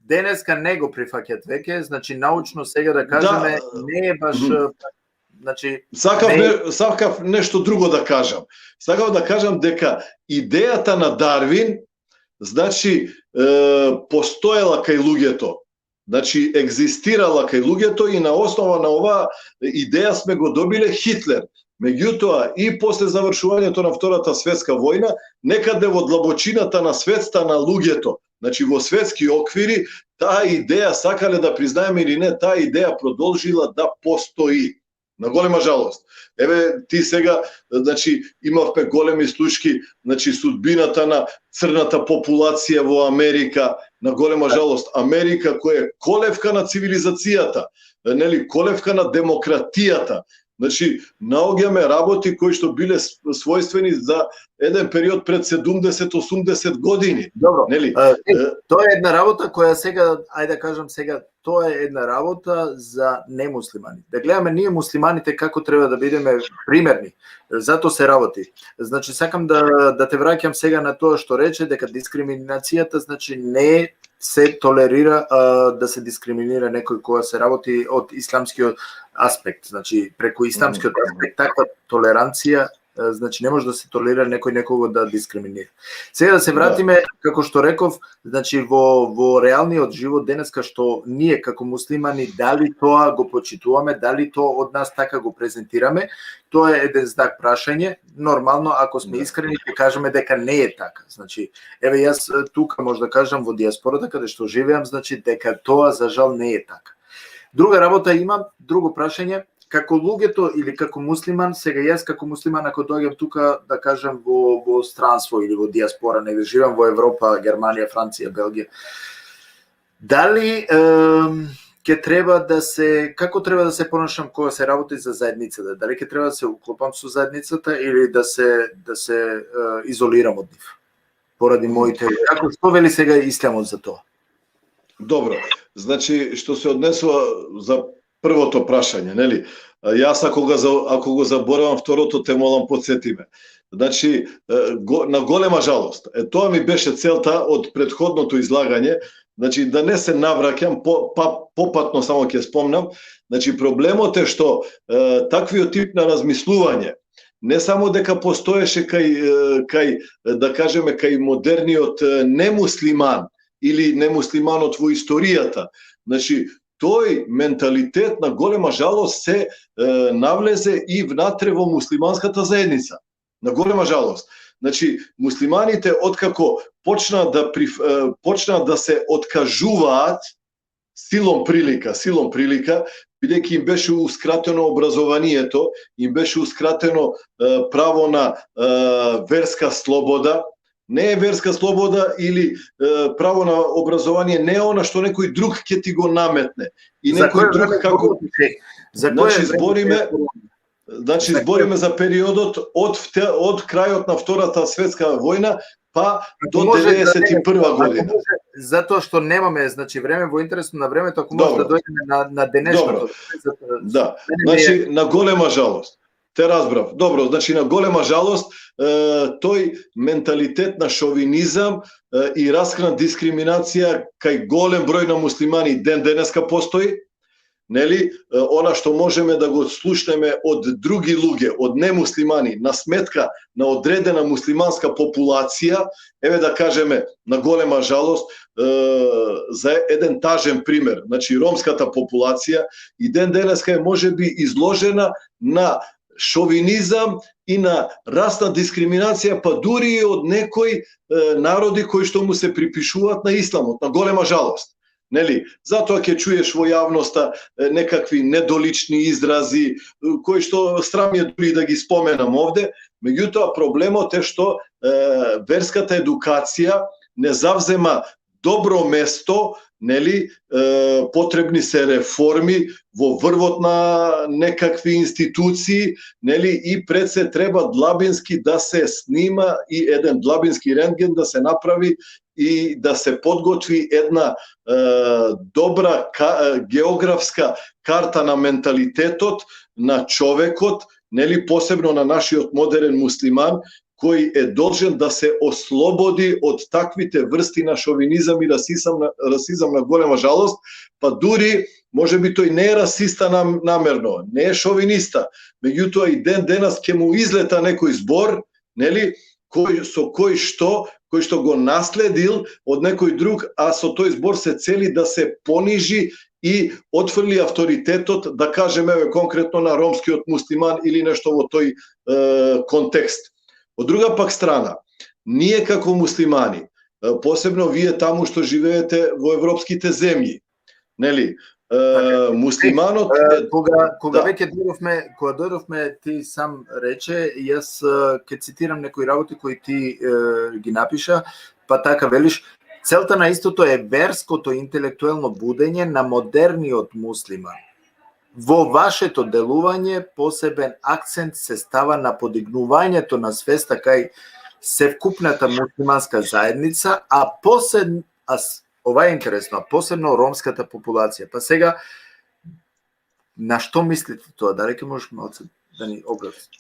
Денеска не го прифаќат веќе, значи научно сега да кажеме, не е баш... Значи, сакав нешто друго да кажам. Сакав да кажам дека идејата на Дарвин, значи, постоела кај луѓето. Значи, екзистирала кај луѓето и на основа на оваа идеја сме го добиле Хитлер. Меѓутоа, и после завршувањето на Втората светска војна, некаде во длабочината на светста на луѓето, значи во светски оквири, таа идеја, сакале да признаеме или не, таа идеја продолжила да постои. На голема жалост. Еве, ти сега, значи, имавме големи случаи, значи, судбината на црната популација во Америка, на голема жалост. Америка која е колевка на цивилизацијата, нели, колевка на демократијата. Значи, наоѓаме работи кои што биле својствени за еден период пред 70-80 години. Добро, нели? Тоа е една работа која сега, ајде да кажам сега, тоа е една работа за немуслимани. Да гледаме ние муслиманите како треба да бидеме примерни. Зато се работи. Значи, сакам да те враќам сега на тоа што рече дека дискриминацијата, значи, не се толерира да се дискриминира некој која се работи од исламскиот аспект. Значи, преку исламскиот аспект таква толеранција, значи не може да се толерира некој некого да дискриминира. Сега да се вратиме, како што реков, значи во реалниот живот денеска што ние како муслимани дали тоа го почитуваме, дали тоа од нас така го презентираме, тоа е еден знак прашање. Нормално, ако сме искрени, ќе кажеме дека не е така. Значи, еве јас тука може да кажам во диаспората каде што живеам, значи дека тоа за жал не е така. Друга работа имам, друго прашање, како луѓето или како муслиман, сега јас како муслиман ако доаѓам тука да кажам во странство или во диаспора, не да живеам во Европа, Германија, Франција, Белгија. Дали ќе треба да се, како треба да се понашам кога се работи за заедницата? Дали ќе треба да се уклопам со заедницата или да се изолирам од нив? Поради моите, како што вели сега исламот за тоа? Добро. Значи, што се однесува за првото прашање, нели? Јас ако го заборавам второто, те молам подсети ме. Значи, на голема жалост, тоа ми беше целта од претходното излагање, значи да не се навраќам, попатно само ќе спомнам, значи проблемот е што таквиот тип на размислување не само дека постоеше кај да кажеме кај модерниот немуслиман или немуслиманот во историјата, значи тој менталитет на голема жалост се навлезе и внатре во муслиманската заедница. На голема жалост. Значи, муслиманите откако почнаа да се откажуваат силом прилика, бидејќи им беше ускратено образованието, им беше ускратено право на верска слобода. Не е верска слобода или право на образование, не е она што некој друг ќе ти го наметне. И некој друг како... Значи, збориме за периодот од крајот на Втората светска војна па до 91 година. Затоа што немаме, значи, време во интересно на времето, ако може да дојдеме на денешното. Да, значи, на голема жалост. Те разбрав. Добро, значи на голема жалост тој менталитет на шовинизам и раскрна дискриминација кај голем број на муслимани ден денеска постои. нели, она што можеме да го слушнеме од други луѓе, од немуслимани, на сметка на одредена муслиманска популација, еве да кажеме, на голема жалост, за еден тажен пример, значи ромската популација и ден денеска е можеби изложена на шовинизам и на расна дискриминација, па дури и од некои народи кои што му се припишуваат на исламот, на голема жалост. Нели, затоа ќе чуеш во јавноста некакви недолични изрази, кои што срам е дури да ги споменам овде, меѓутоа проблемот е што верската едукација не завзема добро место, нели, потребни се реформи во врвот на некакви институции, нели, и пред се треба длабински да се снима и еден длабински рентген да се направи и да се подготви една добра географска карта на менталитетот на човекот, нели, посебно на нашиот модерен муслиман, кој е должен да се ослободи од таквите врсти на шовинизам и расизам на голема жалост, па дури можеби тој не е расиста намерно, не е шовиниста, меѓутоа и ден денес ќе му излета некој збор, нели, кој што го наследил од некој друг, а со тој збор се цели да се понижи и отфрли авторитетот, да кажеме конкретно на ромскиот муслиман или нешто во тој контекст. Од друга пак страна, ние како муслимани, посебно вие таму што живеете во европските земји, нели, муслиманот... Кога веќе дојдовме, ти сам рече, јас ќе цитирам некои работи кои ти ги напиша, па така велиш, целта на истото е верското интелектуелно будење на модерниот муслиман. Во вашето делување посебен акцент се става на подигнувањето на свеста кај севкупната муслиманска заедница, ова е интересно, посебно ромската популација. Па сега, на што мислите тоа? Дали ќе можеш малце да ни објасни?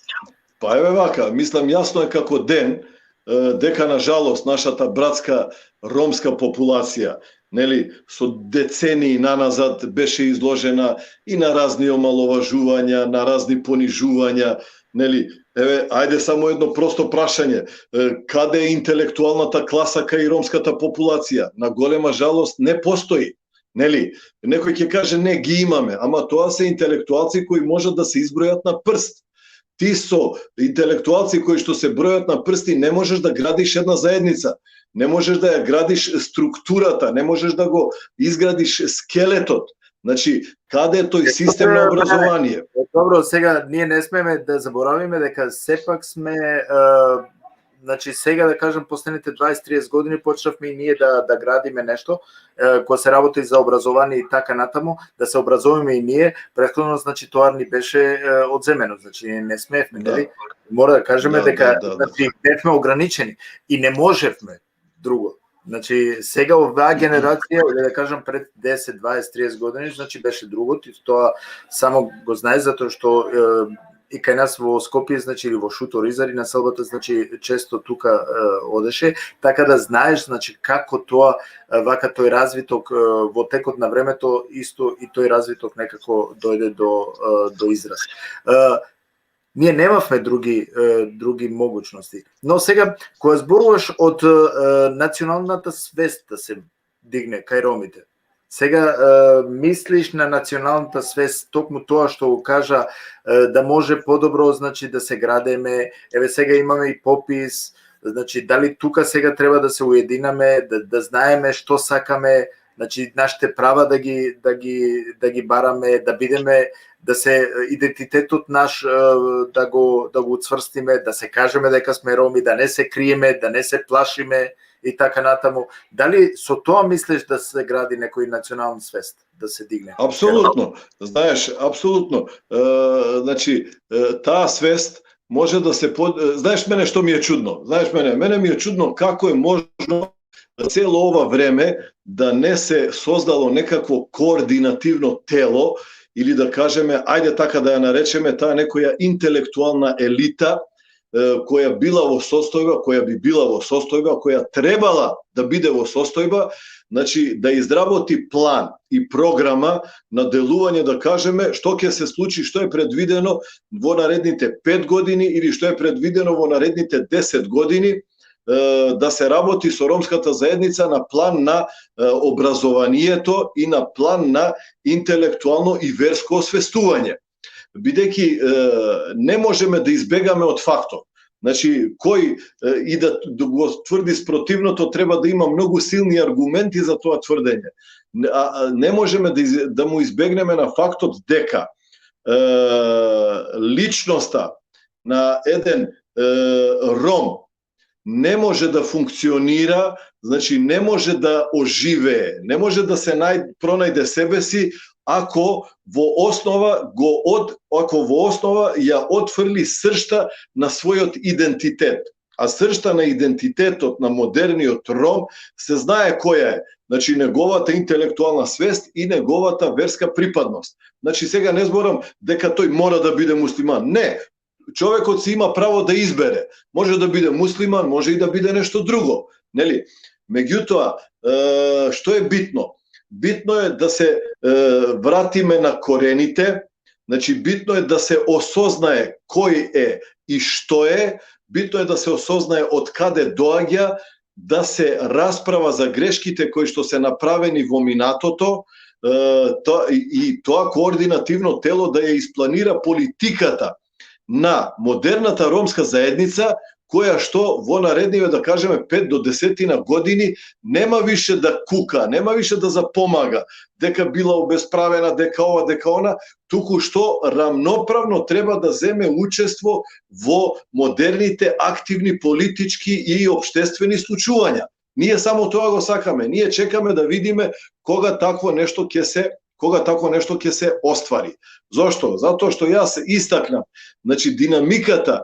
Па еве вака, мислам јасно е како ден, дека на жалост нашата братска ромска популација, нели, со децении наназад беше изложена и на разни омаловажувања, на разни понижувања, нели, еве, ајде само едно просто прашање, каде е интелектуалната класа кај ромската популација? На голема жалост не постои, нели? Некој ќе каже не ги имаме, ама тоа се интелектуалци кои можат да се избројат на прст. Ти со интелектуалци кои што се бројат на прсти не можеш да градиш една заедница, не можеш да ја градиш структурата, не можеш да го изградиш скелетот. Значи, каде е тој систем на образование? Добро, сега ние не смеме да заборавиме дека сепак сме, значи сега да кажам последните 20-30 години почнавме и ние да градиме нешто, кога се работи за образование и така натаму, да се образуваме и ние, претходно значи тоа ни беше одземено, значи не смеевме, нели? Мора да кажеме дека значи бевме ограничени и не можевме друго. Значи сега оваа генерација, или да кажам пред 10, 20, 30 години, значи беше другото и тоа само го знае затоа што и кај нас во Скопје, значи или во Шутор Изари на селбата, значи често тука одеше, така да знаеш значи како тоа вака тој развиток во текот на времето исто и тој развиток некако дојде до израз. Ние немавме други могуćности. Но сега кога зборуваш од националната свест да се дигне кај ромите. Сега мислиш на националната свест, токму тоа што го кажа, да може подобро значи да се градеме. Еве сега имаме и попис, значи дали тука сега треба да се уединаме, да знаеме што сакаме, значи нашите права да ги бараме, да бидеме, да се идентитетот наш да го уцврстиме, да се кажеме дека сме роми, да не се криеме, да не се плашиме и така натаму. Дали со тоа мислиш да се гради некој национална свест, да се дигне? Апсолутно. Знаеш, апсолутно. Значи, таа свест може да се знаеш мене што ми е чудно? Знаеш мене ми е чудно како е можно цело ова време да не се создало некакво координативно тело или да кажеме, ајде така да ја наречеме, таа некоја интелектуална елита која била во состојба, која би била во состојба, која требала да биде во состојба значи да изработи план и програма на делување, да кажеме што ќе се случи, што е предвидено во наредните 5 години или што е предвидено во наредните 10 години, да се работи со ромската заедница на план на образованието и на план на интелектуално и верско освестување. Бидејќи не можеме да избегаме од фактот. Значи, кој и да го тврди спротивното, треба да има многу силни аргументи за тоа тврдење. Не можеме да му избегнеме на фактот дека личноста на еден ром не може да функционира, значи не може да оживее, не може да се пронајде себе си ако во основа ја отфрли сршта на својот идентитет. А сршта на идентитетот на модерниот ром се знае која е. Значи неговата интелектуална свест и неговата верска припадност. Значи сега не зборам дека тој мора да биде муслиман. Не. Човекот си има право да избере. Може да биде муслиман, може и да биде нешто друго. Нели? Меѓутоа, што е битно? Битно е да се вратиме на корените, значи битно е да се осознае кој е и што е, битно е да се осознае од каде доаѓа, да се расправа за грешките кои што се направени во минатото, и тоа координативно тело да ја испланира политиката на модерната ромска заедница, која што во наредниве, да кажеме, 5 до 10 години нема више да кука, нема више да запомага дека била обесправена, дека ова, дека она, туку што рамноправно треба да земе учество во модерните активни политички и општествени случувања. Ние само тоа го сакаме, ние чекаме да видиме кога такво нешто ќе се оствари. Зошто? Затоа што јас истакнам, значи динамиката,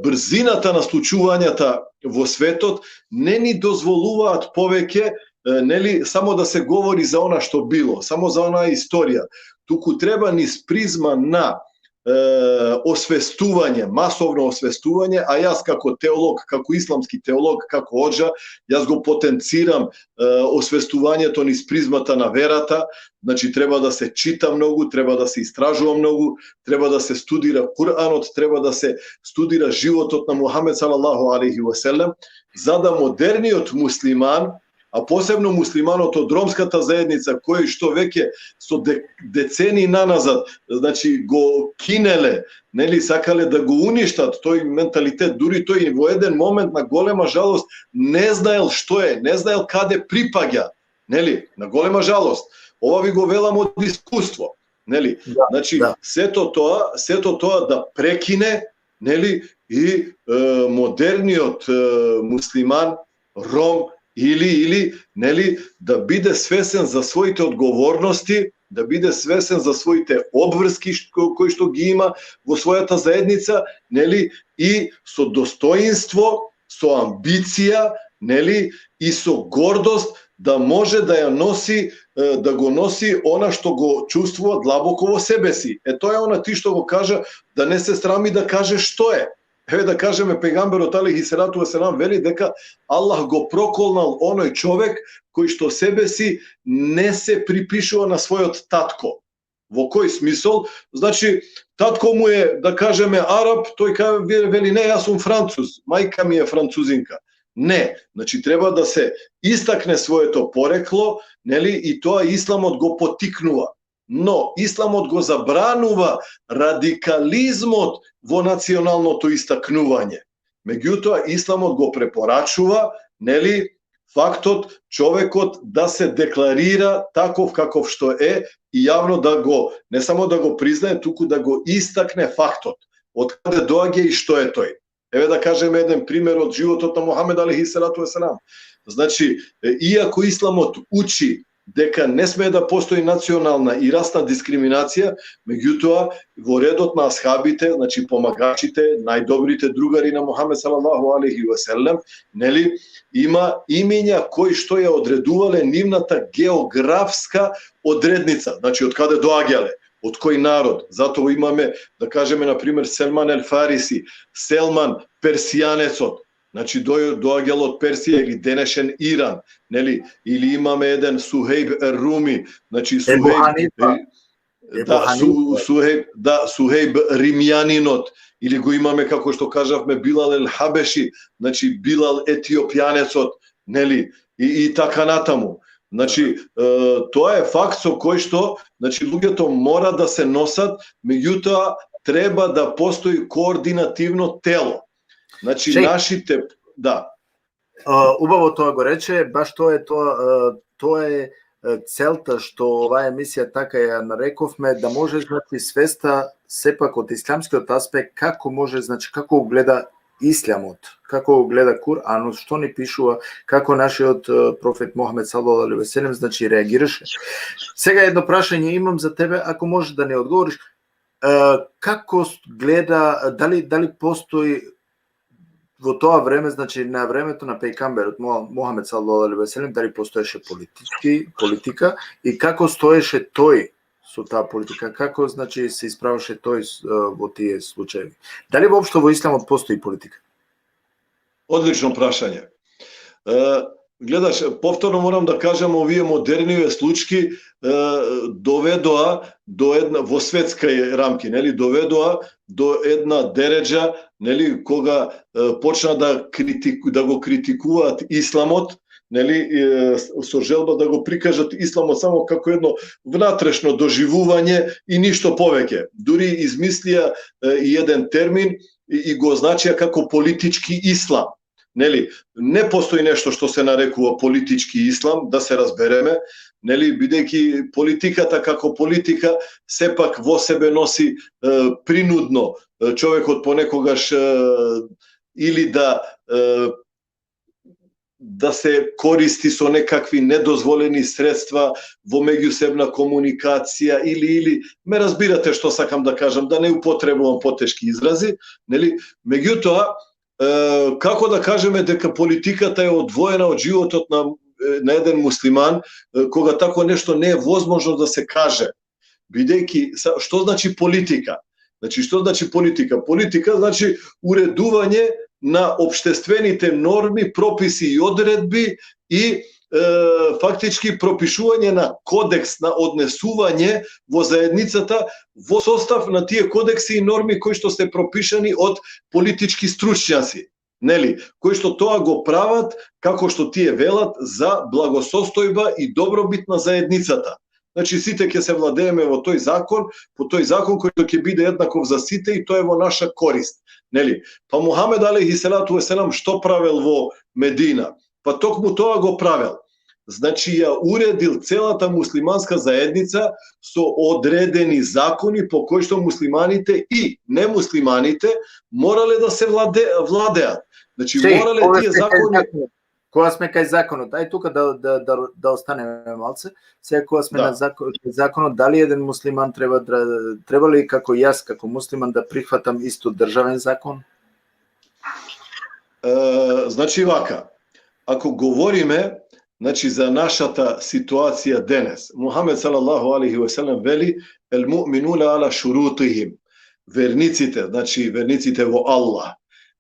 брзината на случувањата во светот не ни дозволуваат повеќе, нели, само да се говори за она што било, само за онаа историја, туку треба низ призма на освестување, масовно освестување, а јас како теолог, како исламски теолог, како оџа, јас го потенцирам освестувањето низ призмата на верата. Значи треба да се чита многу, треба да се истражува многу, треба да се студира Куранот, треба да се студира животот на Мухамед салалаху алейхи ве селем, за да модерниот муслиман, а посебно муслиманот од ромската заедница, кој што веќе со децени наназад, значи го кинеле, нели, сакале да го уништат тој менталитет, дури тој во еден момент на голема жалост не знаел што е, не знаел каде припаѓа, нели, на голема жалост. Ова ви го велам од искуство, нели? Значи сето тоа да прекине, нели, и модерниот муслиман, ром, или нели, да биде свесен за своите одговорности, да биде свесен за своите обврски кои што ги има во својата заедница, нели, и со достоинство, со амбиција, нели, и со гордост да може да ја носи, да го носи она што го чувствува длабоко во себе си. Тоа е она ти што го кажа, да не се срами да каже што е. Еве да кажеме, пегамберот алейхи селату веселам вели дека Аллах го проколнал оној човек кој што себе си не се припишува на својот татко. Во кој смисол? Значи, татко му е, да кажеме, араб, тој вели, не, јас сум француз, мајка ми е французинка. Не, значи треба да се истакне своето порекло, нели, и тоа исламот го потикнува. Но исламот го забранува радикализмот во националното истакнување. Меѓутоа, исламот го препорачува, нели, фактот човекот да се декларира таков каков што е и јавно да го, не само да го признае, туку да го истакне фактот, од каде доаѓа и што е тој. Еве да кажеме еден пример од животот на Мухамед алейхи селату веселам. Значи, иако исламот учи дека не смее да постои национална и расна дискриминација, меѓутоа во редот на асхабите, значи помагачите, најдобрите другари на Мухамед салалаху алейхи ве селем, нели, има имиња кои што ја одредувале нивната географска одредница, значи од каде доаѓале, од кој народ. Затоа имаме, да кажеме, на пример, Селман ел Фариси, Селман Персијанецот, Значи доаѓал од Персија или денешен Иран, нели? Или имаме еден Сухейб Руми, значи Сухейб римјанинот, или го имаме како што кажавме Билал ел Хабеши, значи Билал етиопјанецот, нели? И така натаму. Значи тоа е факт со кој што, значи луѓето мора да се носат, меѓутоа треба да постои координативно тело. Значи нашите, да. Убаво тоа го рече, баш тоа е целта што оваа емисија така ја нарековме, да може значи свеста сепак од исламскиот аспект како може, значи како гледа исламот, како гледа Куранот, што ни пишува, како нашиот профет Мохамед салаллаху алейхи ве селем значи реагираше. Сега едно прашање имам за тебе, ако можеш да ни одговориш, како гледа, дали постои во тоа време, значи на времето на пејгамберот Мохамед салаллаху алейхи ве селем, дали постоеше политика и како стоеше тој со таа политика, како значи се исправаше тој во тие случаи? Дали воопшто во исламот постои политика? Одлично прашање. Гледаш, повторно морам да кажам, овие модерниве случаи доведоа до една во светски рамки, нели, доведоа до една дереџа, нели, кога почна да го критикуваат исламот, нели, со желба да го прикажат исламот само како едно внатрешно доживување и ништо повеќе. Дури измислија и еден термин и го означија како политички ислам. Нели, не постои нешто што се нарекува политички ислам, да се разбереме, нели, бидејќи политиката како политика сепак во себе носи принудно човекот понекогаш или да се користи со некакви недозволени средства во меѓусебна комуникација или ме разбирате што сакам да кажам, да не употребувам потешки изрази, нели? Меѓутоа, како да кажеме дека политиката е одвоена од животот на еден муслиман, кога тако нешто не е возможно да се каже. Бидејќи, што значи политика? Значи, што значи политика? Политика значи уредување на општествените норми, прописи и одредби и фактички пропишување на кодекс на однесување во заедницата во состав на тие кодекси и норми кои што се пропишани од политички стручњаци, нели, кои што тоа го прават како што тие велат за благосостојба и добробит на заедницата. Значи сите ќе се владееме во тој закон, по тој закон кој ќе биде еднаков за сите и тоа е во наша корист, нели? Па Мухамед алейхи селату ве селам што правел во Медина? Па токму тоа го правел. Значи ја уредил целата муслиманска заедница со одредени закони по кои што муслиманите и немуслиманите морале да се владеат. Значи морале тие закони. Кога сме кај законот, ај тука да останеме малце. Сега кога сме на законот, дали еден муслиман треба ли како јас како муслиман да прихватам исто државен закон? Значи вака, ако говориме значи за нашата ситуација денес, Мухамед салаллаху алейхи ве селем вели ел муъминуна ала шурутихим. Верниците, значи верниците во Аллах.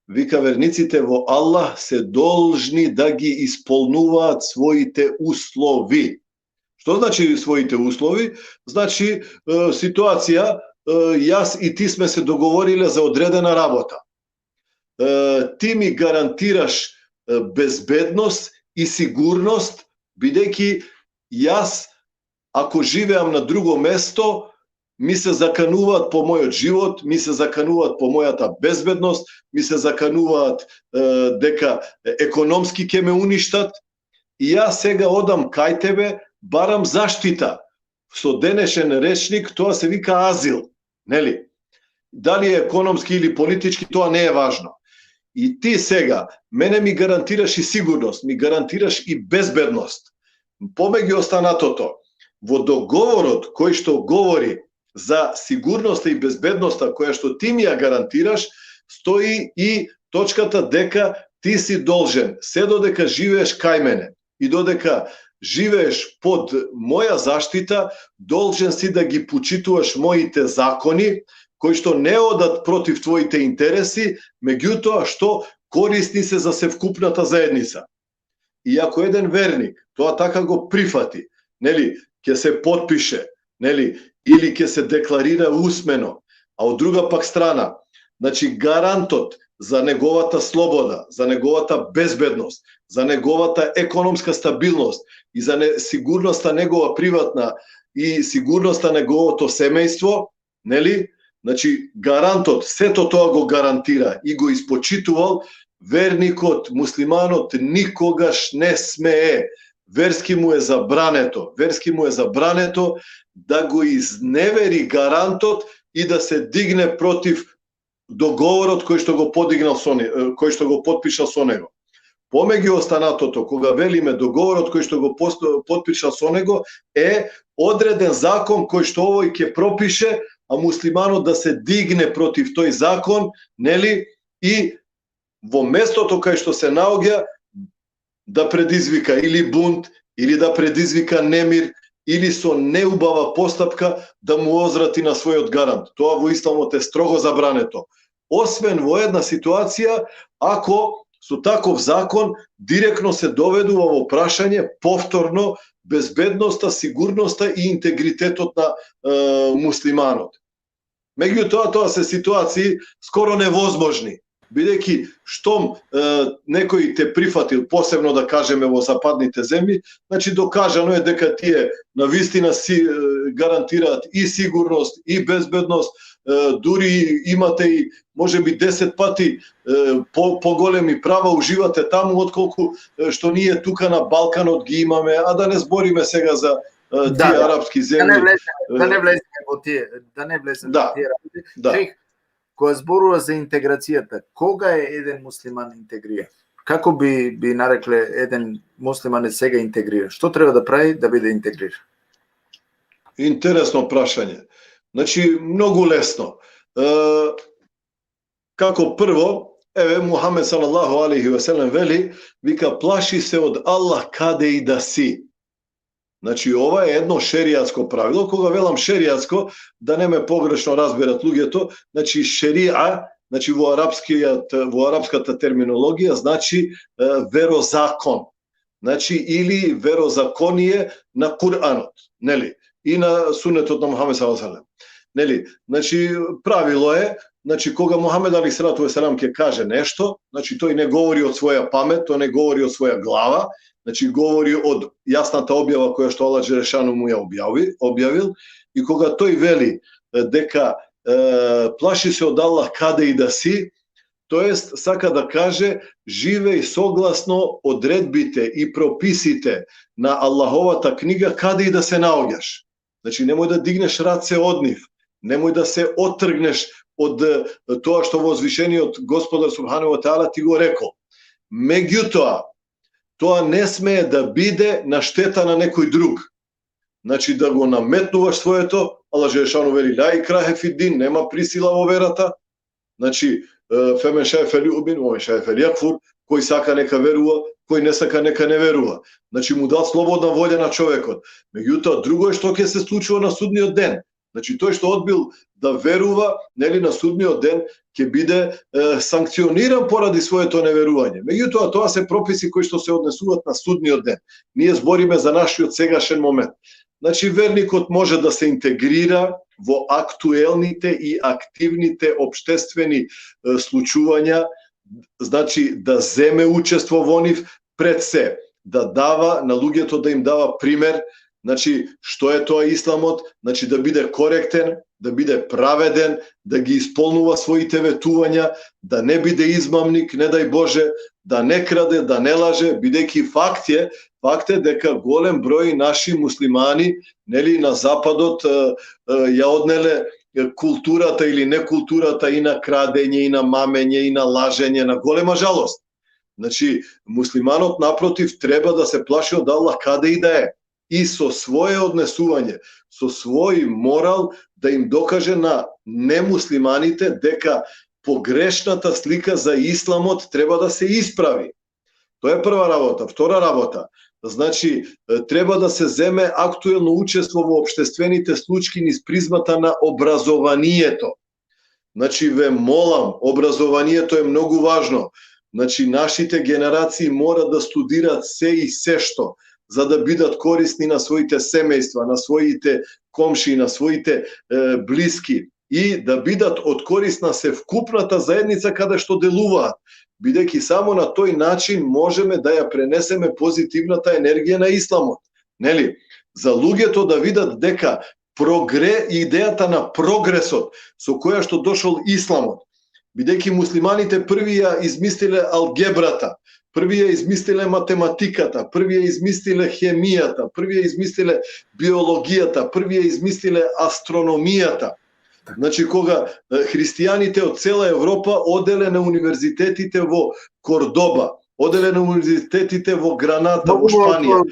Вика, верниците во Аллах се должни да ги исполнуваат своите услови. Што значи своите услови? Значи ситуација, јас и ти сме се договориле за одредена работа. Ти ми гарантираш безбедност и сигурност, бидејќи јас, ако живеам на друго место, ми се закануваат по мојот живот, ми се закануваат по мојата безбедност, ми се закануваат дека економски ќе ме уништат, и јас сега одам кај тебе, барам заштита. Со денешен речник тоа се вика азил, нели? Дали е економски или политички, тоа не е важно. И ти сега, мене ми гарантираш и сигурност, ми гарантираш и безбедност. Помеѓу останатото, во договорот кој што говори за сигурноста и безбедноста која што ти ми ја гарантираш, стои и точката дека ти си должен, се додека живееш кај мене и додека живееш под моја заштита, должен си да ги почитуваш моите закони, кои што не одат против твоите интереси, меѓутоа што корисни се за севкупната заедница. И ако еден верник тоа така го прифати, нели, ќе се потпише, нели, или ќе се декларира усмено, а од друга пак страна, значи гарантот за неговата слобода, за неговата безбедност, за неговата економска стабилност и за сигурноста негова приватна и сигурноста неговото семејство, нели? Значи гарантот сето тоа го гарантира и го испочитувал, верникот, муслиманот никогаш не смее, верски му е забрането да го изневери гарантот и да се дигне против договорот кој што го подигнал со него, кој што го потпишал со него. Помеѓу останатото, кога велиме договорот кој што го потпишал со него е одреден закон кој што овој ќе пропише, а муслиманот да се дигне против тој закон, нели, и во местото кај што се наоѓа да предизвика или бунт, или да предизвика немир, или со неубава постапка да му озврати на својот гарант. Тоа во исламот е строго забрането. Освен во една ситуација, ако со таков закон директно се доведува во прашање повторно безбедноста, сигурноста и интегритетот на муслиманот. Меѓутоа, тоа се ситуации скоро невозможни, бидејќи штом некој те прифатил, посебно да кажеме во западните земји, значи докажано е дека тие навистина си гарантираат и сигурност и безбедност, дури имате и можеби 10 пати поголеми права уживате таму отколку што ние тука на Балканот ги имаме, а да не збориме сега за тие арапски земји. Да не влеземе во тие работи. Да. Кога зборува за интеграцијата, кога е еден муслиман интегриран? Како би нарекле еден муслиман сега интегриран? Што треба да прави да биде интегриран? Интересно прашање. Значи, многу лесно. Како прво, еве Мухамед салаллаху алейхи ве селем вели, вика, плаши се од Аллах каде и да си. Значи, ова е едно шеријатско правило. Кога велам шеријатско, да не ме погрешно разберат луѓето, значи шериа, значи во арапската терминологија, значи верозакон. Значи, или верозаконие на Куранот, нели? И на сунетот на Мухамед салаллаху алейхи ве селем. Нели? Значи, правило е, значи, кога Мухамед алейхи салату ве селам ќе каже нешто, значи, тој не говори од своја памет, тој не говори од своја глава, значи, говори од јасната објава која што Аллах Джелешану му ја објавил, и кога тој вели дека плаши се од Аллах каде и да си, тоест, сака да каже, живеј согласно одредбите и прописите на Аллаховата книга каде и да се наоѓаш. Значи, немој да дигнеш раце од нив, немој да се оттргнеш од тоа што возвишениот Господар Субханаху ва Теала ти го рекол. Меѓутоа, тоа не смее да биде на штета на некој друг. Значи, да го наметнуваш своето, Аллах Джелешану вели, ла икрахе фид-дин, нема присила во верата. Значи, фемен шаe фелиубин, омен шаe фелијакфур, кој сака нека верува, кој не сака нека не верува. Значи, му дал слободна волја на човекот. Меѓутоа, друго е што ќе се случува на судниот ден. Значи, тој што одбил да верува, нели, на судниот ден, ќе биде санкциониран поради своето неверување. Меѓутоа, тоа се прописи кои што се однесуваат на судниот ден. Ние збориме за нашиот сегашен момент. Значи, верникот може да се интегрира во актуелните и активните општествени случувања, значи да земе учество во нив пред се, да дава на луѓето, да им дава пример, значи што е тоа исламот, значи да биде коректен, да биде праведен, да ги исполнува своите ветувања, да не биде измамник, не дај Боже, да не краде, да не лаже, бидејќи факт е дека голем број наши муслимани, нели, на западот ја однеле културата или некултурата и на крадење, и на мамење, и на лажење, на голема жалост. Значи, муслиманот напротив треба да се плаши од Аллах каде и да е. И со свое однесување, со свој морал да им докаже на немуслиманите дека погрешната слика за исламот треба да се исправи. Тоа е прва работа. Втора работа, значи, треба да се земе актуелно учество во општествените случаи низ призмата на образованието. Значи, ве молам, образованието е многу важно. Значи, нашите генерации мора да студираат се и се што, за да бидат корисни на своите семејства, на своите комши, на своите блиски и да бидат од корис на севкупната заедница каде што делуваат, бидејќи само на тој начин можеме да ја пренесеме позитивната енергија на исламот. Нели? За луѓето да видат дека идејата на прогресот со која што дошол исламот, бидејќи муслиманите први ја измислиле алгебрата, први ја измислиле математиката, први ја измислиле хемијата, први ја измислиле биологијата, први ја измислиле астрономијата. Значи, кога христијаните од цела Европа оделе на универзитетите во Кордоба, оделе на универзитетите во Граната, во Шпанија.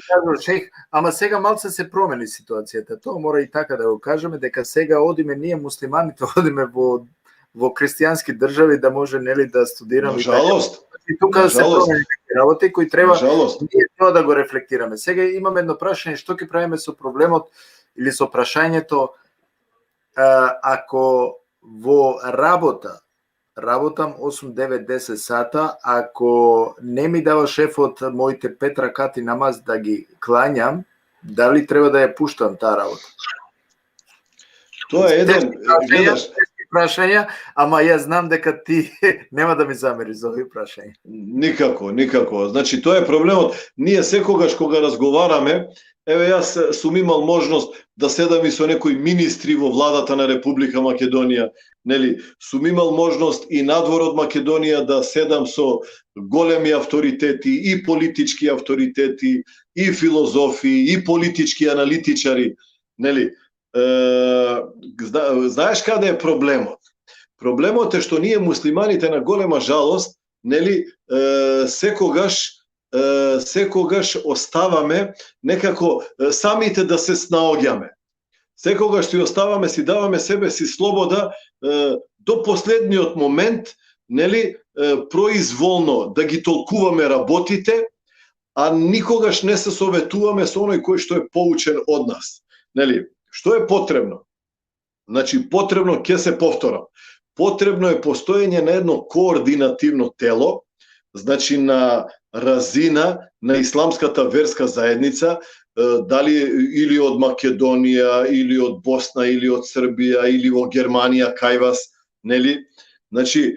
Ама сега малце се промени ситуацијата. Тоа мора и така да го кажеме, дека сега одиме ние муслиманите, одиме во христијански држави да може, нели, да студираме. Нажалост. И тука се промени работи кои треба ние тоа да го рефлектираме. Сега имаме едно прашање, што ќе правиме со проблемот или со прашањето ако во работам 8, 9, 10 сата, ако не ми дава шефот моите 5 ракати намаз да ги клањам, дали треба да ја пуштам таа работа? Тоа е еден прашања, ама ја знам дека ти нема да ми замериш за овие прашања. Никако. Значи, тоа е проблемот. Ние секогаш кога разговараме, еве јас сум имал можност да седам и со некои министри во владата на Република Македонија, нели, сум имал можност и надвор од Македонија да седам со големи авторитети, и политички авторитети, и филозофи, и политички аналитичари, нели. Знаеш каде е проблемот? Проблемот е што ние муслиманите на голема жалост, нели, секогаш оставаме некако самите да се снаоѓаме. Секогаш си оставаме, си даваме себе си слобода до последниот момент, нели, произволно да ги толкуваме работите, а никогаш не се советуваме со оној кој што е поучен од нас. Нели? Што е потребно? Значи, потребно, ќе се повторам, потребно е постоење на едно координативно тело, значи на разина на исламската верска заедница, дали или од Македонија, или од Босна, или од Србија, или во Германија, кај вас, нели? Значи,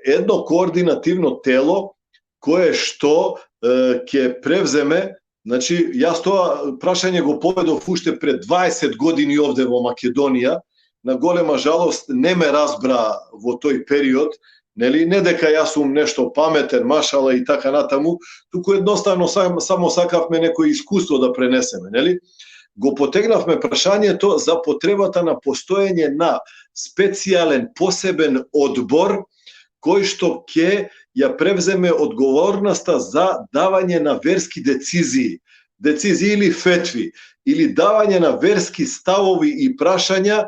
едно координативно тело кое што ќе превземе. Значи, јас тоа прашање го поведов уште пред 20 години овде во Македонија. На голема жалост не ме разбра во тој период, нели, не дека јас сум нешто паметен, машала и така натаму, туку едноставно само сакавме некој искуство да пренесеме, нели? Го потегнавме прашањето за потребата на постоење на специјален посебен одбор кој што ќе ја превземе одговорноста за давање на верски децизии или фетви, или давање на верски ставови и прашања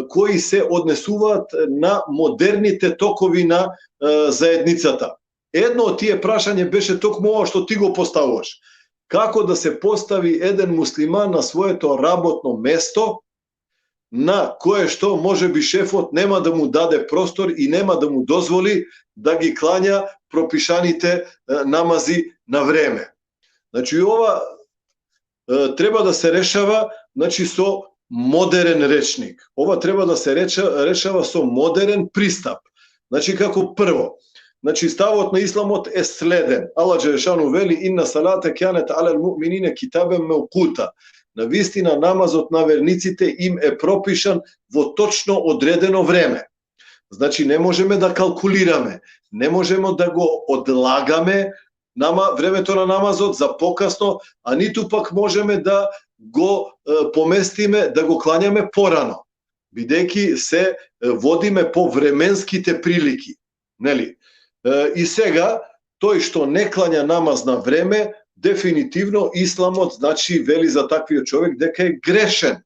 кои се однесуваат на модерните токови на заедницата. Едно од тие прашање беше токму ова што ти го поставуваш. Како да се постави еден муслиман на своето работно место, на кое што можеби шефот нема да му даде простор и нема да му дозволи да ги клања пропишаните намази на време. Значи, ова треба да се решава, значи, со модерен речник. Ова треба да се решава со модерен пристап. Значи, како прво, значи, ставот на исламот е следен. Аллах джелешану вели: инна салата кјанет алел муъминине китабен меукута. На вистина намазот на верниците им е пропишан во точно одредено време. Значи, не можеме да калкулираме, не можеме да го одлагаме времето на намазот за покасно, а ниту пак можеме да го поместиме, да го клањаме порано, бидејќи се водиме по временските прилики, нели? И сега, тој што не клања намаз на време, дефинитивно исламот, значи, вели за таквиот човек дека е грешен,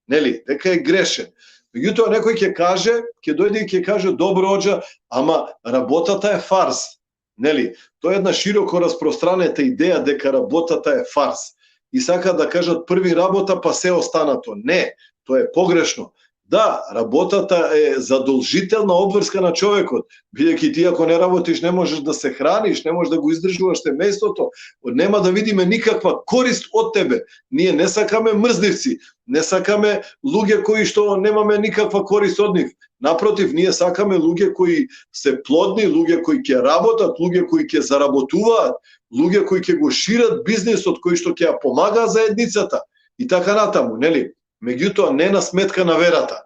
нели? Дека е грешен. Меѓутоа, некој ќе каже, ќе дојде и ќе каже: добро, оџа, ама работата е фарз, нели? Тоа е една широко распространета идеја дека работата е фарз. И сака да кажат први работа, па се останато. Не, тоа е погрешно. Да, работата е задолжителна обврска на човекот, бидејќи ти ако не работиш не можеш да се храниш, не можеш да го издржуваш семејството, нема да видиме никаква корист од тебе. Ние не сакаме мрзнивци, не сакаме луѓе кои што немаме никаква корист од нив. Напротив, ние сакаме луѓе кои се плодни, луѓе кои ќе работат, луѓе кои ќе заработуваат, луѓе кои ќе го шират бизнисот, кои што ќе ја помагаат заедницата и така натаму, нели? Меѓутоа не на сметка на верата.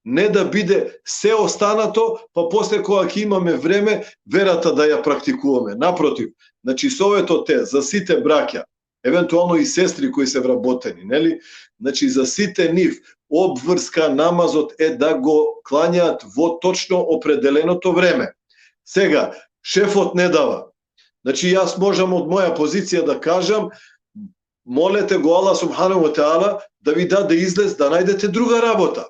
Не да биде се останато, па после кога ќе имаме време, верата да ја практикуваме. Напротив, значи советот е за сите браќа, евентуално и сестри кои се вработени, нели? Значи за сите нив обврска намазот е да го клањаат во точно определеното време. Сега, шефот не дава. Значи јас можам од моја позиција да кажам, молете го Аллах субханаху ва теала да ви даде излез да најдете друга работа.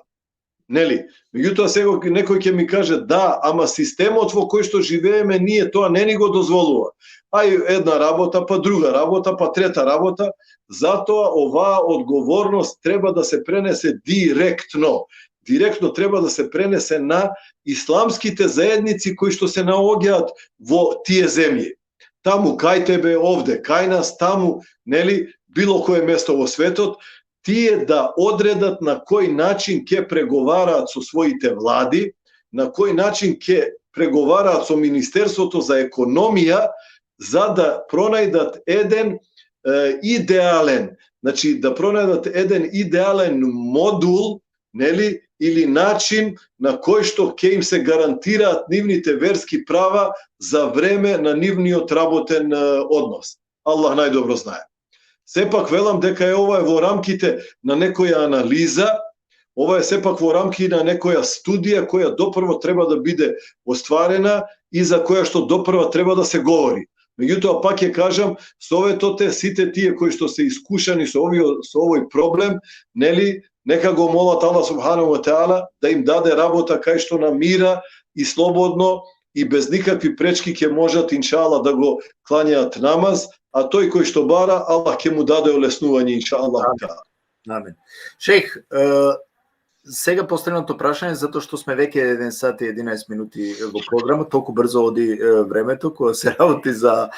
Нели? Меѓутоа сега некој ќе ми каже да, ама системот во кој што живееме ние тоа не ни го дозволува. Ај една работа, па друга работа, па трета работа. Затоа оваа одговорност треба да се пренесе директно. Директно треба да се пренесе на исламските заедници кои што се наоѓаат во тие земји. Таму кај тебе, овде кај нас, таму, нели, било кое место во светот, тие да одредат на кој начин ќе преговараат со своите влади, на кој начин ќе преговараат со Министерството за економија, за да пронајдат еден идеален, значи да пронајдат еден идеален модул, нели, или начин на кој што ќе им се гарантираат нивните верски права за време на нивниот работен однос. Аллах најдобро знае. Сепак велам дека ова е во рамките на некоја анализа, ова е сепак во рамки на некоја студија која допрво треба да биде остварена и за која што допрво треба да се говори. Меѓутоа пак ќе кажам, советот е сите тие кои што се искушани со овој проблем, нели, нека го молат Аллах субханаху ва теала да им даде работа кај што на мира и слободно и без никакви пречки ќе можат иншааллах да го клањаат намаз, а тој кој што бара, Аллах ќе му даде олеснување иншааллах. Амен. Шех, сега последното прашање, затоа што сме веќе 1 сат и 11 минути во програма, толку брзо оди времето кога се работи за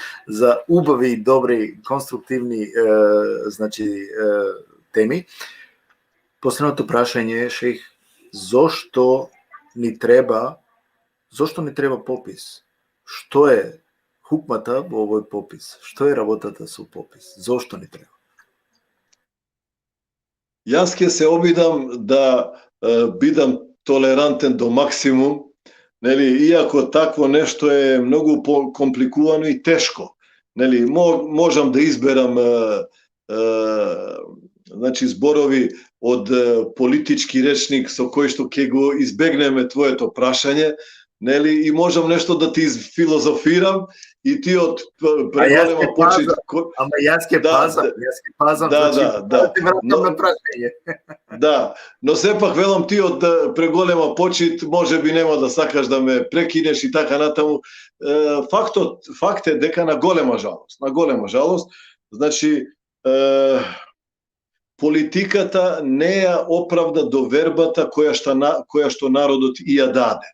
убави, добри, конструктивни значи теми. Последното прашање е, шех, зошто ни треба попис? Што е хукмата во овој попис? Што е работата со попис? Зошто ни треба? Јас ќе се обидам да бидам толерантен до максимум, нели, иако такво нешто е многу компликувано и тешко. Нели, можам да изберам значи зборови од политички речник со кој што ќе го избегнеме твоето прашање, нели, и можам нешто да ти филозофирам и ти од преголема почит. Ама јас ќе пазам, да, ти вратам на прашање. Да, но сепак велам ти од преголема почит, можеби нема да сакаш да ме прекинеш и така натаму. Факт е дека на голема жалост, значи политиката не ја оправда довербата која што народот и ја даде.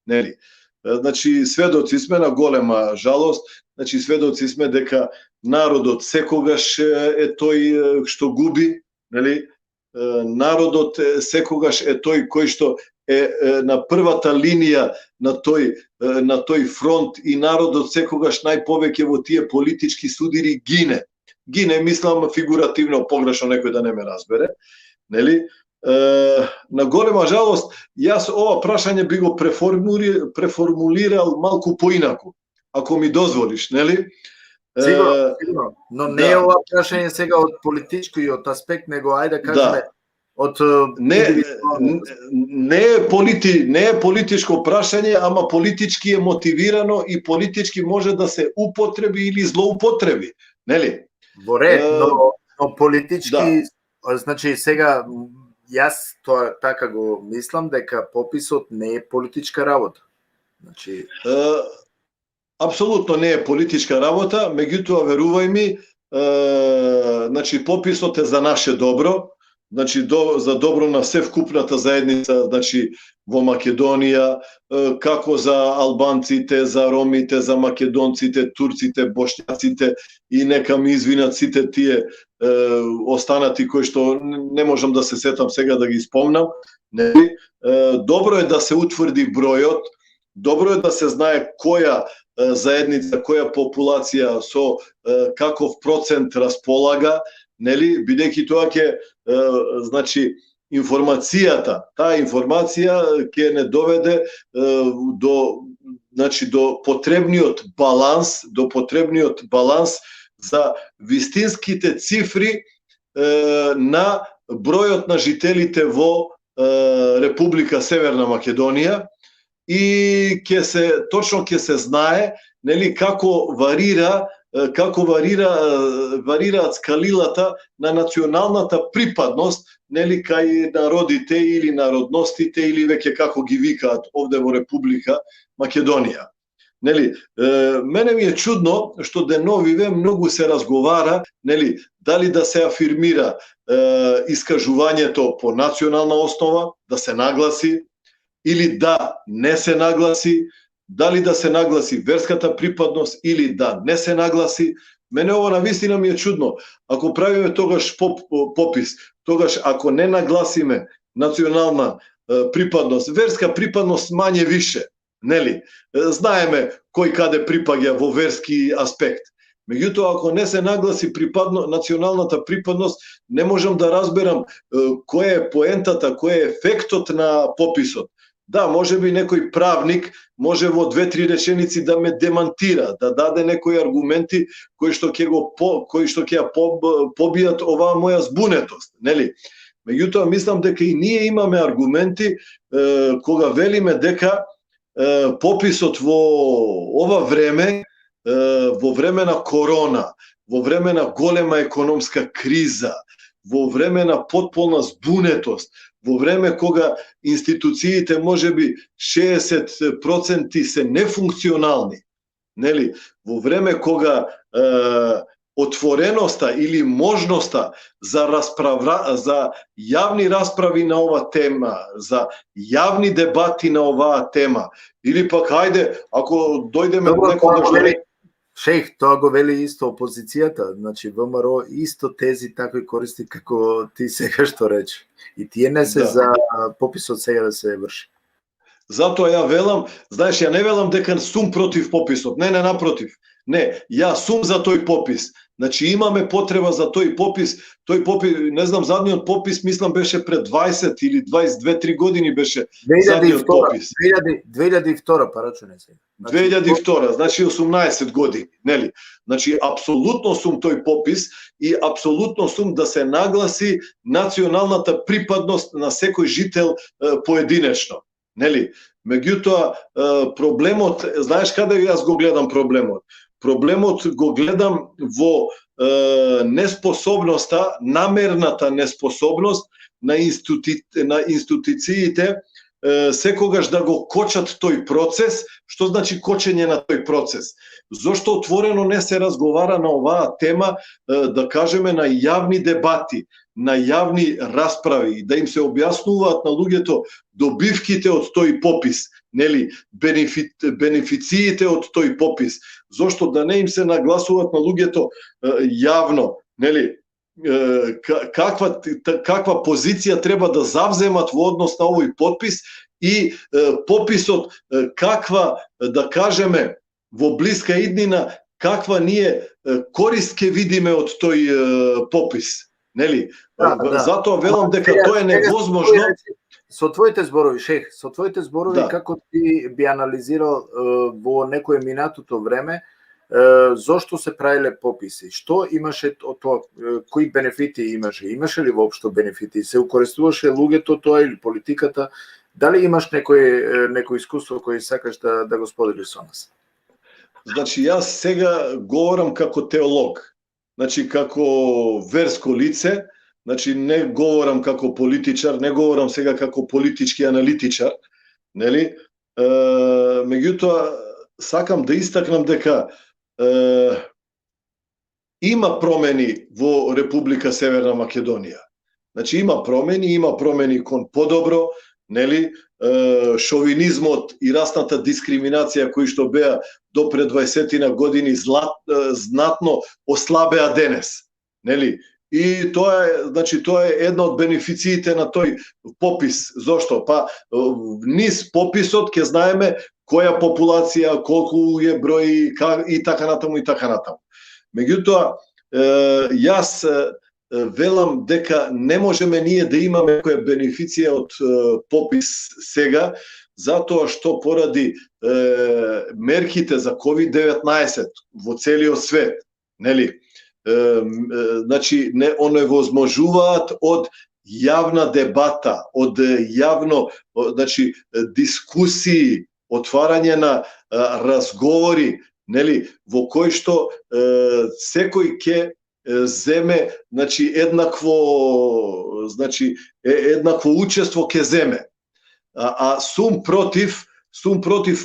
Нели? Значи сведоци сме на голема жалост, значи сведоци сме дека народот секогаш е тој што губи, нели? Народот секогаш е тој кој што е на првата линија на тој фронт и народот секогаш најповеќе во тие политички судири гине. Гине, мислам фигуративно, погрешно некој да не ме разбере, нели? На голема жалост, јас ова прашање би го преформулирал малку поинаку, ако ми дозволиш, нели? Сигурно, но не е ова прашање сега од политичкиот аспект, него ајде да кажеме од не е политичко прашање, ама политички е мотивирано и политички може да се употреби или злоупотреби, нели? Во ред, но политички, значи сега јас тоа така го мислам дека пописот не е политичка работа. Значи апсолутно не е политичка работа, меѓутоа верувај ми, значи пописот е за наше добро, значи за добро на севкупната заедница, значи во Македонија, како за албанците, за ромите, за македонците, турците, бошњаците и нека ми извинат сите тие останати кои што не можам да се сетам сега да ги спомнам. Добро е да се утврди бројот, добро е да се знае која заедница, која популација со каков процент располага, нели, бидејќи тоа ќе значи таа информација ќе не доведе до потребниот баланс за вистинските цифри на бројот на жителите во Република Северна Македонија и точно ќе се знае, нели, како варираат скалилата на националната припадност, нели, кај народите или народностите или веќе како ги викаат овде во Република Македонија. Нели, мене ми е чудно што деновиве многу се разговара, нели, дали да се афирмира искажувањето по национална основа, да се нагласи, или да не се нагласи, дали да се нагласи верската припадност или да не се нагласи. Мене ова навистина ми е чудно. Ако правиме тогаш попис, тогаш ако не нагласиме национална припадност, верска припадност мање више, нели? Знаеме кој каде припаѓа во верски аспект. Меѓутоа, ако не се нагласи националната припадност, не можам да разберам која е поентата, кој е ефектот на пописот. Да, може би некој правник може во 2-3 реченици да ме демантира, да даде некои аргументи кои што ќе ја побијат оваа моја збунетост, нели? Меѓутоа, мислам дека и ние имаме аргументи кога велиме дека пописот во ова време, во време на корона, во време на голема економска криза, во време на потполна збунетост, во време кога институциите можеби 60% се нефункционални, нели? Во време кога отвореноста или можноста за јавни расправи на ова тема, за јавни дебати на оваа тема, или пак хајде, ако дојдеме некогаш до Шејх, тоа го вели исто опозицијата, значи ВМРО исто тези такви користи како ти сега што рече. И тие не се за пописот сега да се врши. Затоа ја велам, знаеш, ја не велам дека сум против пописот. Не, напротив. Не, ја сум за тој попис. Значи имаме потреба за тој попис. Тој попис, не знам, задниот попис мислам беше пред 20 или 22-3 години беше задниот попис. 2002, парачуне се. 2002, значи 18 години, нели? Значи апсолутно сум тој попис и апсолутно сум да се нагласи националната припадност на секој жител поединечно, нели? Меѓутоа проблемот, знаеш каде јас го гледам проблемот? Проблемот го гледам во неспособноста, намерната неспособност на институциите секогаш да го кочат тој процес. Што значи кочење на тој процес? Зошто отворено не се разговара на оваа тема, да кажеме, на јавни дебати, на јавни расправи, да им се објаснуваат на луѓето добивките од тој попис, нели, бенефициите од тој попис, зошто да не им се нагласуваат на луѓето јавно, нели, каква позиција треба да завземат во однос на овој подпис и пописот каква, да кажеме, во блиска иднина, каква ние корист ќе видиме од тој попис, нели? Затоа велам дека тоа е невозможно. Со твоите зборови, Шех, со твоите зборови, како ти би анализирал во некое минатото време, зошто се правиле пописи? Што имаше од тоа? Кои бенефити имаше? Имаше ли воопшто бенефити? Се укористуваше луѓето тоа или политиката? Дали имаш некој искуство кој сакаш да го споделиш со нас? Значи, јас сега говорам како теолог, значи како верско лице, значи не говорам како политичар, не говорам сега како политички аналитичар, нели? Меѓутоа, сакам да истакнам дека има промени во Република Северна Македонија. Значи има промени кон подобро, нели? Шовинизмот и расната дискриминација кои што беа до пред 20 години знатно ослабеа денес, нели? И тоа е, значи тоа е една од бенефициите на тој попис. Зошто? Па низ пописот ќе знаеме која популација, колку е број и така натаму и така натаму. Меѓутоа, јас велам дека не можеме ние да имаме која бенефиција од попис сега, затоа што поради мерките за COVID-19 во целиот свет, нели? Значи не оневозможуваат од јавна дебата, од јавно, значи дискусии, отварање на разговори, нели, во кој што секој ќе земе, значи еднакво учество ќе земе. А сум против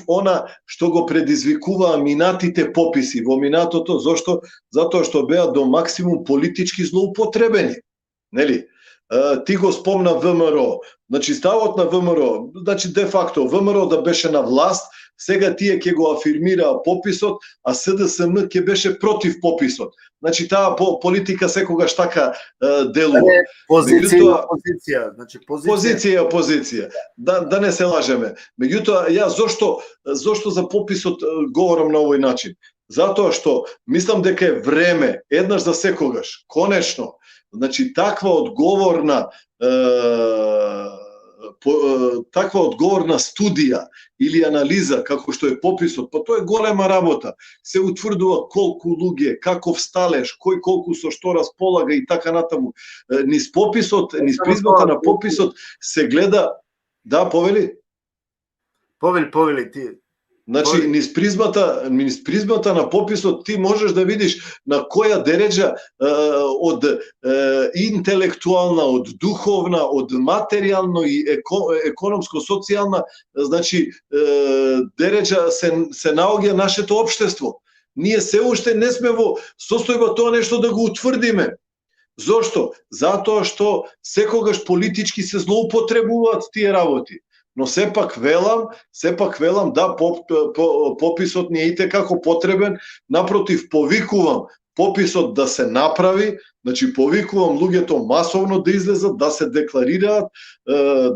она што го предизвикуваа минатите пописи во минатото. Зошто? Затоа што беа до максимум политички злоупотребени. Нели? Ти го спомна ВМРО. Значи ставот на ВМРО, значи де факто ВМРО да беше на власт, сега тие ќе го афирмираа пописот, а СДСМ ќе беше против пописот. Значи таа политика секогаш така делува. Позиција, значи позиција. Да не се лажеме. Меѓутоа, јас зошто за пописот говорам на овој начин? Затоа што мислам дека е време, еднаш за секогаш, конечно, значи таква одговорна студија или анализа како што е пописот, па тоа е голема работа. Се утврдува колку луѓе, каков сталеж, кој колку со што располага и така натаму. Низ пописот, низ призмата на пописот се гледа. Да, повели ти. Значи, низ призмата на пописот ти можеш да видиш на која дереџа од интелектуална, од духовна, од материјално и економско-социјална, значи дереџа се наоѓа нашето општество. Ние се уште не сме во состојба тоа нешто да го утврдиме. Зошто? Затоа што секогаш политички се злоупотребуваат тие работи. Но сепак велам да пописот не е итекако потребен, напротив повикувам пописот да се направи, значи повикувам луѓето масовно да излезат, да се декларираат,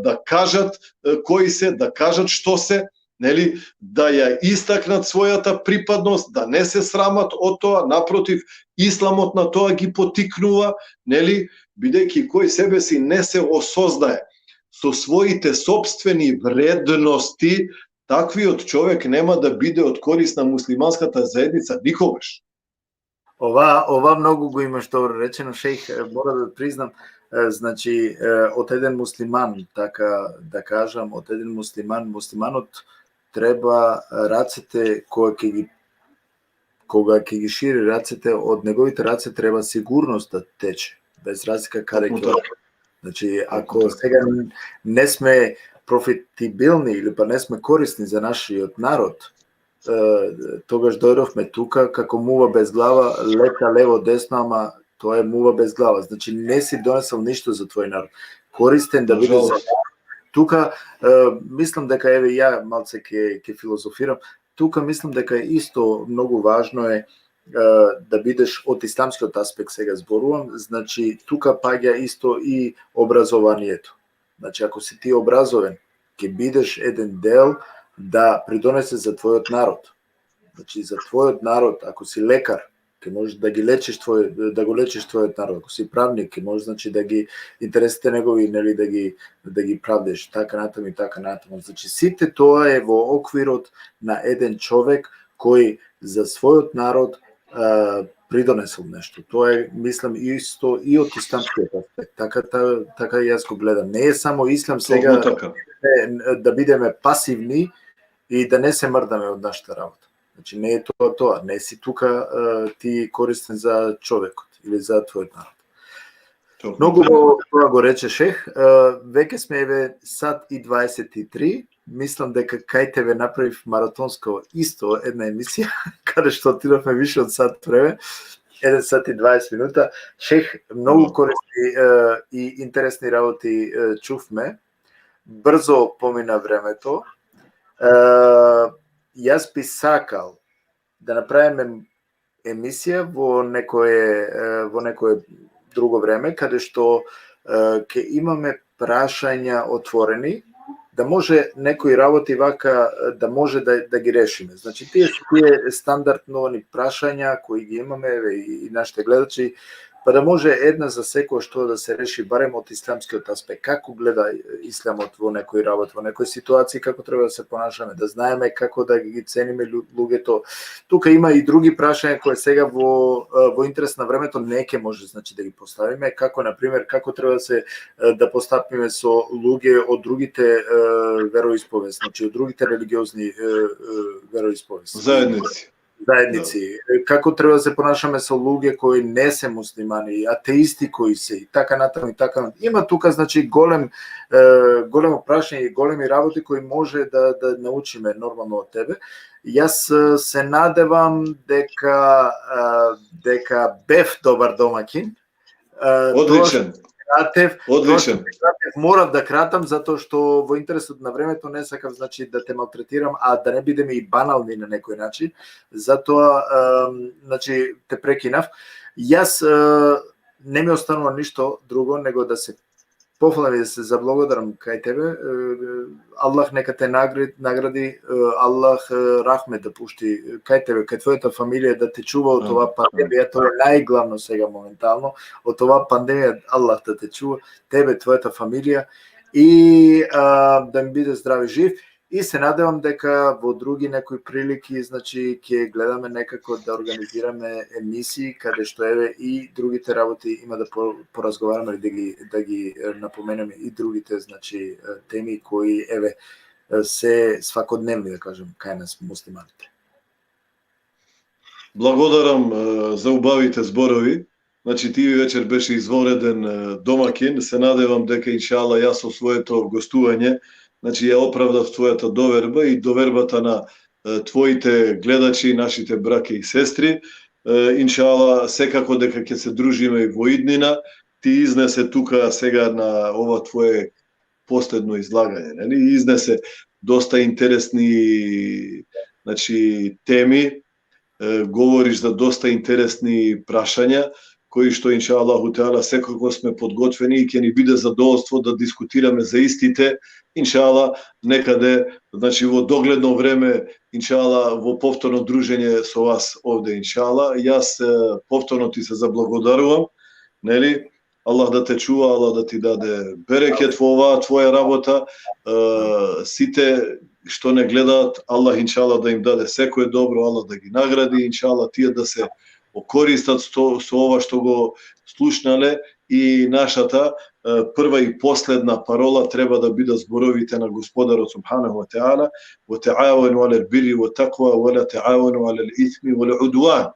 да кажат кои се, да кажат што се, нели, да ја истакнат својата припадност, да не се срамат од тоа, напротив исламот на тоа ги потикнува, нели, бидејќи кој себе си не се осознае со своите собствени вредности, таквиот човек нема да биде од корист на муслиманската заедница никогаш. Ова многу го има што речено, шејх, мора да признам, значи од еден муслиман, така да кажам, од еден муслиманот треба рацете кога ќе ги шири рацете, од неговите раце треба сигурност да тече, без разлика каде ќе. Значи, ако сега не сме профитибилни или па не сме корисни за нашиот народ, тогаш дојдовме тука како мува без глава, лета лево десно, ама тоа е мува без глава. Значи, не си донесел ништо за твој народ. Користен да биде за тука, мислам дека еве ја малце ќе филозофирам. Тука мислам дека исто многу важно е да бидеш од исламскиот аспект, сега зборувам, значи тука паѓа исто и образованието. Значи ако си ти образовен, ќе бидеш еден дел да придонесе за твојот народ. Значи за твојот народ, ако си лекар, ќе можеш да го лечиш твојот народ. Ако си правник, ќе можеш, значи, да ги интересите негови, нели, да ги правдеш, така натаму и така натаму. Значи сите тоа е во оквирот на еден човек кој за својот народ придонесел нешто. Тоа е, мислам, исто и од исламскиот аспект. Така јас го гледам. Не е само ислам сега да бидеме пасивни и да не се мрдаме од нашата работа. Значи не е тоа. Не си тука ти користен за човекот или за твојот народ. Многу тоа го рече шех. Веќе сме еве сат и 23. Мислам дека кај тебе направив маратонско исто една емисија, каде што отидовме више од сат време. 1 сат и 20 минута. Шех, многу корисни и интересни работи чувме. Брзо помина времето. Јас би сакал да направиме емисија во некое друго време, каде што ќе имаме прашања отворени, да може некои работи вака да може да ги решиме. Значи, тие стандардно прашања кои ги имаме и нашите гледачи, па да може една за секој што да се реши барем од исламскиот аспект. Како гледа исламот во некој работ, во некој ситуација, како треба да се понашаме, да знаеме како да ги цениме луѓето. Тука има и други прашања кои сега во интерес на времето не ќе може значи да ги поставиме, како на пример како треба да постапиме со луѓе од другите вероисповести, значи од другите религиозни вероисповести. Заедници. Како треба да се понашаме со луѓе кои не се муслимани, атеисти кои се и така натаму и така натаму. Има тука значи големо прашање и големи работи кои може да научиме нормално од тебе. Јас се надевам дека бев добар домакин. Одличен. Одличен. Морав да кратам затоа што во интересот на времето не сакав значи да те малтретирам, а да не бидеме и банални на некој начин. Затоа значи те прекинав. Јас не ми останува ништо друго него да се пофалам и да се заблагодарам кај тебе. Аллах нека те награди, Аллах рахмет да пушти кај тебе, кај твојата фамилија, да те чува од оваа пандемија. Тоа е најглавно сега моментално. Од оваа пандемија Аллах да те чува, тебе, твојата фамилија и да ми биде здрав и жив. И се надевам дека во други некои прилики, значи, ќе гледаме некако да организираме емисии каде што еве и другите работи има да поразговараме и да ги напоменеме и другите, значи, теми кои еве се свакодневни, да кажем, кај нас муслиманите. Благодарам за убавите зборови. Значи, ти вечер беше извореден домакин. Се надевам дека иншала јас со своето гостување значи ја оправдав твојата доверба и довербата на твоите гледачи, нашите браке и сестри. Иншала, секако дека ќе се дружиме и во иднина. Ти изнесе тука сега на ова твое последно излагање, нели? Изнесе доста интересни значи теми, говориш за доста интересни прашања кои што иншаллаху теала секако сме подготвени и ќе ни биде задоволство да дискутираме за истите. Иншала, некаде, значи во догледно време, иншала, во повторно дружење со вас овде, иншала. Јас повторно ти се заблагодарувам, нели? Аллах да те чува, Аллах да ти даде берекет во оваа твоја работа. Сите што не гледаат, Аллах иншала да им даде секое добро, Аллах да ги награди, иншала тие да се окористат со ова што го слушнале и нашата прва и последна парола треба да бидат зборовите на Господарот субханаху ва теала: "Ва таавану алел бири ва таква ва ла таавану алел исми вал удван."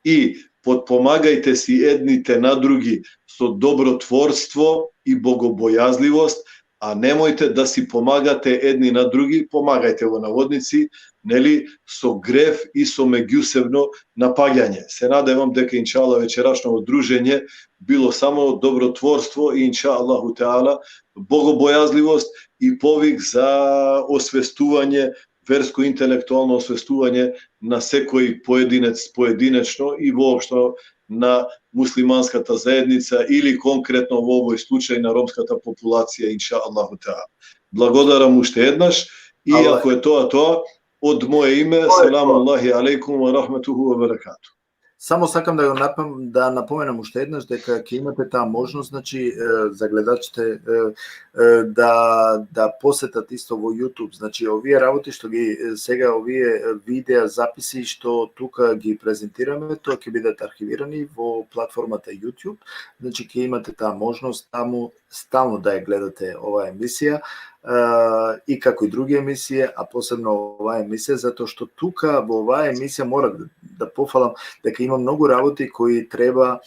И подпомагајте си едните на други со добротворство и богобојазливост, а немојте да си помагате едни на други, помагајте во наводници, нели, со грев и со меѓусебно напаѓање. Се надевам дека иншалла вечерашното дружење било само добротворство и иншаллаху теала богобојазливост и повик за освестување, верско-интелектуално освестување на секој поединец поединечно и воопшто на муслиманската заедница или конкретно во овој случај на ромската популација, иншааллаху теала. Благодарам уште еднаш и ако е тоа, од мое име, селаму алейхи алейкум ва рахметуху ва баракату. Само сакам да напоменам уште еднаш дека ќе имате таа можност, значи за гледачите да посетат исто во YouTube, значи овие работи што ги сега овие видеа записи што тука ги презентираме, тоа ќе бидат архивирани во платформата YouTube, значи ќе имате таа можност таму стално да ја гледате оваа емисија. И како и други емисии, а посебно оваа емисија, затоа што тука во оваа емисија мора да пофалам дека има многу работи кои треба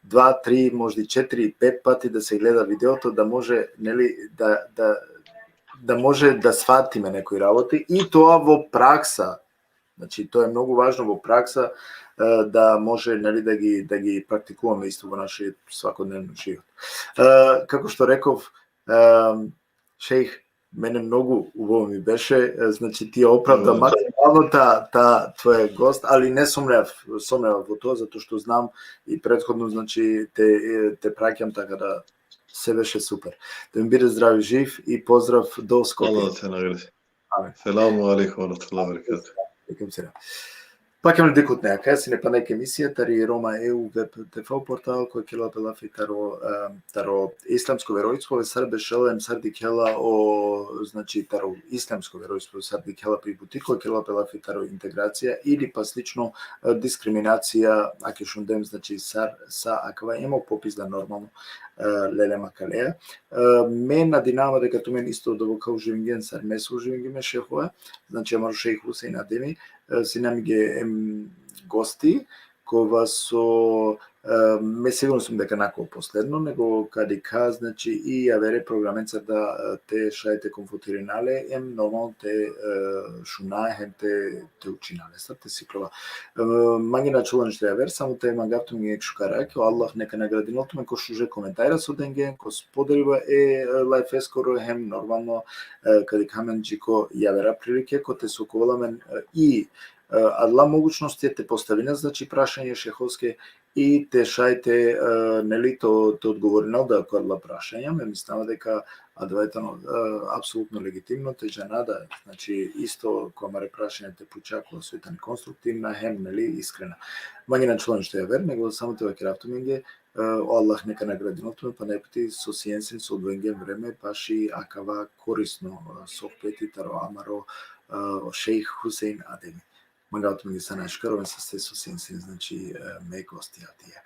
2, 3, можда 4, 5 пати да се гледа видеото, да може, нели, да може да сватиме некои работи и тоа во пракса. Значи, тоа е многу важно во пракса, да може нели да ги практикуваме исто во нашиот свакодневен живот. Како што реков, шејх, мене многу убаво ми беше, значи ти оправда максимално та твоја гост, али не сомнев во тоа, затоа што знам и претходно, значи те праќам, така да се беше супер. Да ми биде здрав и жив и поздрав до Скопје. Allah te nagradi. Selamu alaikum wa rahmatullahi wa barakatuh. Пакем декот неа, кај си не па нека емисија, тари Рома ЕУ веб ТВ портал, кој ќе лапелафи таро исламско веројство, сарбе шелем сарди кела о, значи, таро исламско веројство, сарди кела при бутико, ќе лапелафи таро интеграција, или па слично дискриминација, аке шундем, значи, са аква емо попизда нормално, леле макалеја. Мен надинава дека ту мен исто добока уживинген сар месо уживингиме шехове, значи Амар Шејх Хусейн Адеми, синамиге гости, кога со ме сигурно сум дека нако последно, него кади ка, значи, и авере програменца да те шајте конфутиринале, нормално те шунаехем, те учинале, са те сиклова. Мангина чулан што авер, само те мангавтум ги екшукараке, Аллах нека наградинолтуме, ко шуже коментајра со денген, ко споделива лайф ескоро, хем нормално, кади камен джико јавера прилике, ко те соколамен и адла могучности те поставина, значи прашање шеховске и те шајте нели то одговорено да кодла прашања, ме мислам дека адвајтано апсолутно легитимно те жанада, значи исто кога маре прашање те почакува сојтан конструктивна, хем нели искрена. Мангина член што ја вер, него само тоа крафтуминге, Аллах нека наградиното, па не пати со сиенсен со одвоенген време, баши акава корисно сохпети таро Амаро Шејх Хусейн Адеми. Мангато ми са нашкаровен са се со сенсен, значи ме гостија тие.